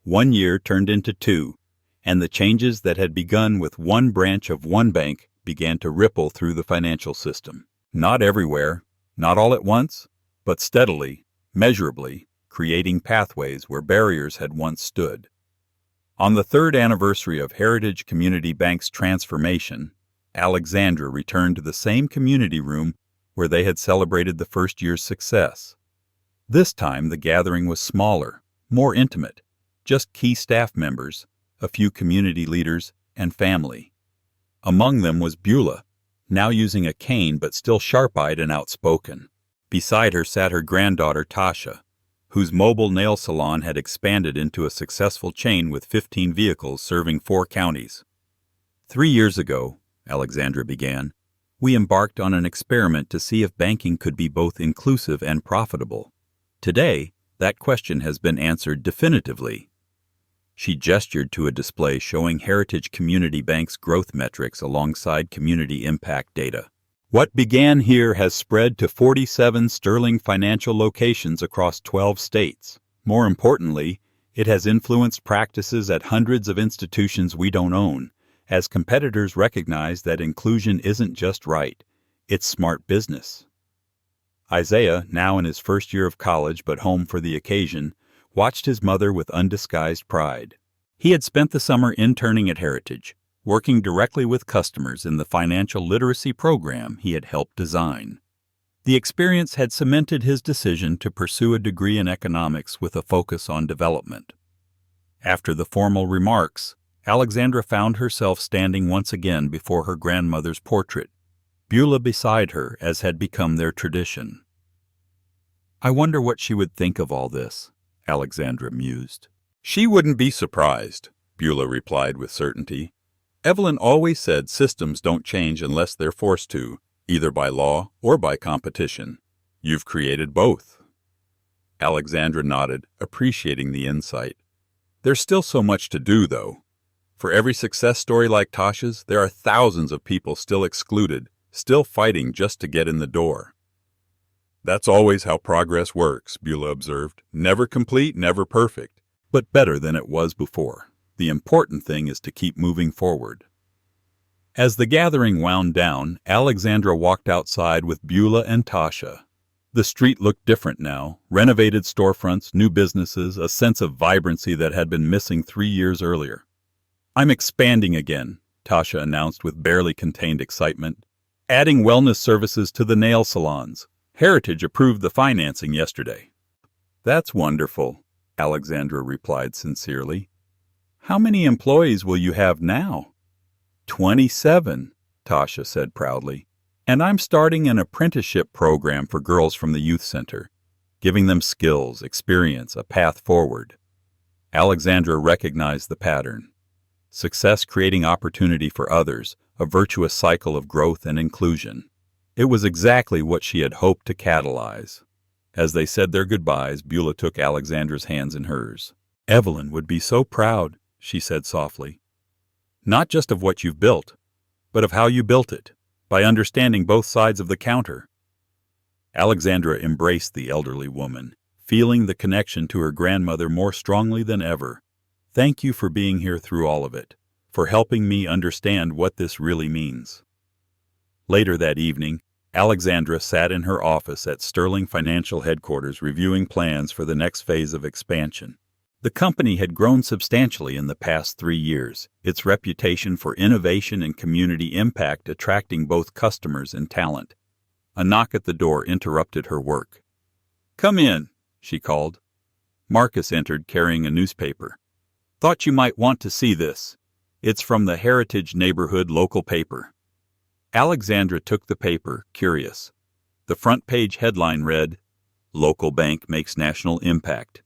1 year turned into 2, and the changes that had begun with one branch of one bank began to ripple through the financial system. Not everywhere, not all at once, but steadily, measurably, creating pathways where barriers had once stood. On the third anniversary of Heritage Community Bank's transformation, Alexandra returned to the same community room where they had celebrated the first year's success. This time the gathering was smaller, more intimate, just key staff members, a few community leaders, and family. Among them was Beulah, now using a cane but still sharp-eyed and outspoken. Beside her sat her granddaughter Tasha, whose mobile nail salon had expanded into a successful chain with 15 vehicles serving 4 counties. 3 years ago, Alexandra began, we embarked on an experiment to see if banking could be both inclusive and profitable. Today, that question has been answered definitively. She gestured to a display showing Heritage Community Bank's growth metrics alongside community impact data. What began here has spread to 47 Sterling Financial locations across 12 states. More importantly, it has influenced practices at hundreds of institutions we don't own, as competitors recognize that inclusion isn't just right, it's smart business. Isaiah, now in his first year of college but home for the occasion, watched his mother with undisguised pride. He had spent the summer interning at Heritage, working directly with customers in the financial literacy program he had helped design. The experience had cemented his decision to pursue a degree in economics with a focus on development. After the formal remarks, Alexandra found herself standing once again before her grandmother's portrait, Beulah beside her as had become their tradition. "I wonder what she would think of all this," Alexandra mused. "She wouldn't be surprised," Beulah replied with certainty. "Evelyn always said systems don't change unless they're forced to, either by law or by competition. You've created both." Alexandra nodded, appreciating the insight. "There's still so much to do, though. For every success story like Tasha's, there are thousands of people still excluded, still fighting just to get in the door." "That's always how progress works," Beulah observed. "Never complete, never perfect, but better than it was before. The important thing is to keep moving forward." As the gathering wound down, Alexandra walked outside with Beulah and Tasha. The street looked different now, renovated storefronts, new businesses, a sense of vibrancy that had been missing 3 years earlier. "I'm expanding again," Tasha announced with barely contained excitement. "Adding wellness services to the nail salons. Heritage approved the financing yesterday." "That's wonderful," Alexandra replied sincerely. "How many employees will you have now?" 27, Tasha said proudly. "And I'm starting an apprenticeship program for girls from the youth center, giving them skills, experience, a path forward." Alexandra recognized the pattern. Success creating opportunity for others, a virtuous cycle of growth and inclusion. It was exactly what she had hoped to catalyze. As they said their goodbyes, Beulah took Alexandra's hands in hers. "Evelyn would be so proud," she said softly. "Not just of what you've built, but of how you built it, by understanding both sides of the counter." Alexandra embraced the elderly woman, feeling the connection to her grandmother more strongly than ever. "Thank you for being here through all of it, for helping me understand what this really means." Later that evening, Alexandra sat in her office at Sterling Financial headquarters reviewing plans for the next phase of expansion. The company had grown substantially in the past 3 years, its reputation for innovation and community impact attracting both customers and talent. A knock at the door interrupted her work. "Come in," she called. Marcus entered carrying a newspaper. "Thought you might want to see this. It's from the Heritage Neighborhood local paper." Alexandra took the paper, curious. The front page headline read, "Local Bank Makes National Impact."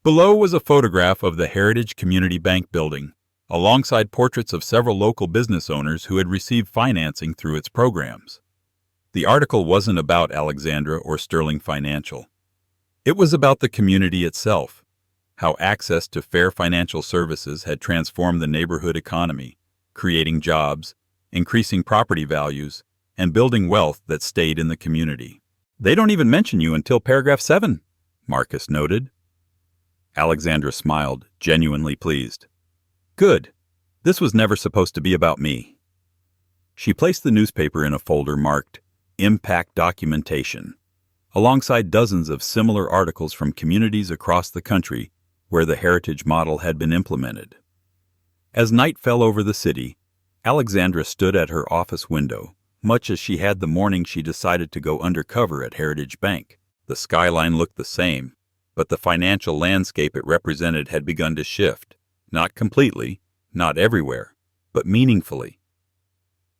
Below was a photograph of the Heritage Community Bank building, alongside portraits of several local business owners who had received financing through its programs. The article wasn't about Alexandra or Sterling Financial. It was about the community itself, how access to fair financial services had transformed the neighborhood economy, creating jobs, increasing property values, and building wealth that stayed in the community. "They don't even mention you until paragraph 7, Marcus noted. Alexandra smiled, genuinely pleased. "Good. This was never supposed to be about me." She placed the newspaper in a folder marked Impact Documentation, alongside dozens of similar articles from communities across the country where the Heritage model had been implemented. As night fell over the city, Alexandra stood at her office window, much as she had the morning she decided to go undercover at Heritage Bank. The skyline looked the same, but the financial landscape it represented had begun to shift, not completely, not everywhere, but meaningfully.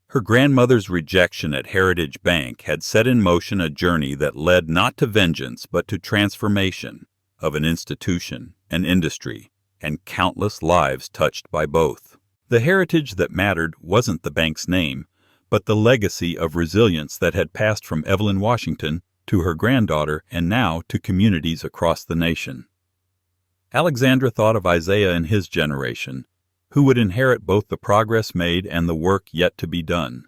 Her grandmother's rejection at Heritage Bank had set in motion a journey that led not to vengeance but to transformation of an institution, an industry, and countless lives touched by both. The heritage that mattered wasn't the bank's name, but the legacy of resilience that had passed from Evelyn Washington to her granddaughter and now to communities across the nation. Alexandra thought of Isaiah and his generation, who would inherit both the progress made and the work yet to be done.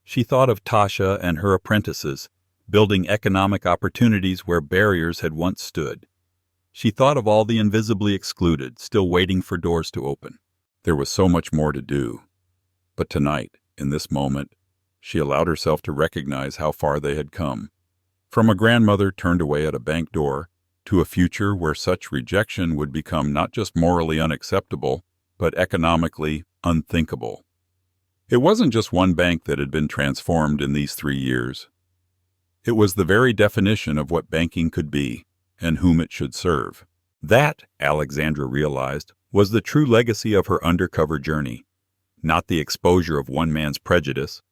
She thought of Tasha and her apprentices, building economic opportunities where barriers had once stood. She thought of all the invisibly excluded, still waiting for doors to open. There was so much more to do. But tonight, in this moment, she allowed herself to recognize how far they had come. From a grandmother turned away at a bank door, to a future where such rejection would become not just morally unacceptable, but economically unthinkable. It wasn't just one bank that had been transformed in these 3 years. It was the very definition of what banking could be, and whom it should serve. That, Alexandra realized, was the true legacy of her undercover journey. Not the exposure of one man's prejudice,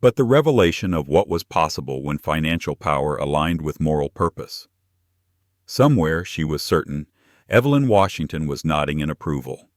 but the revelation of what was possible when financial power aligned with moral purpose. Somewhere, she was certain, Evelyn Washington was nodding in approval.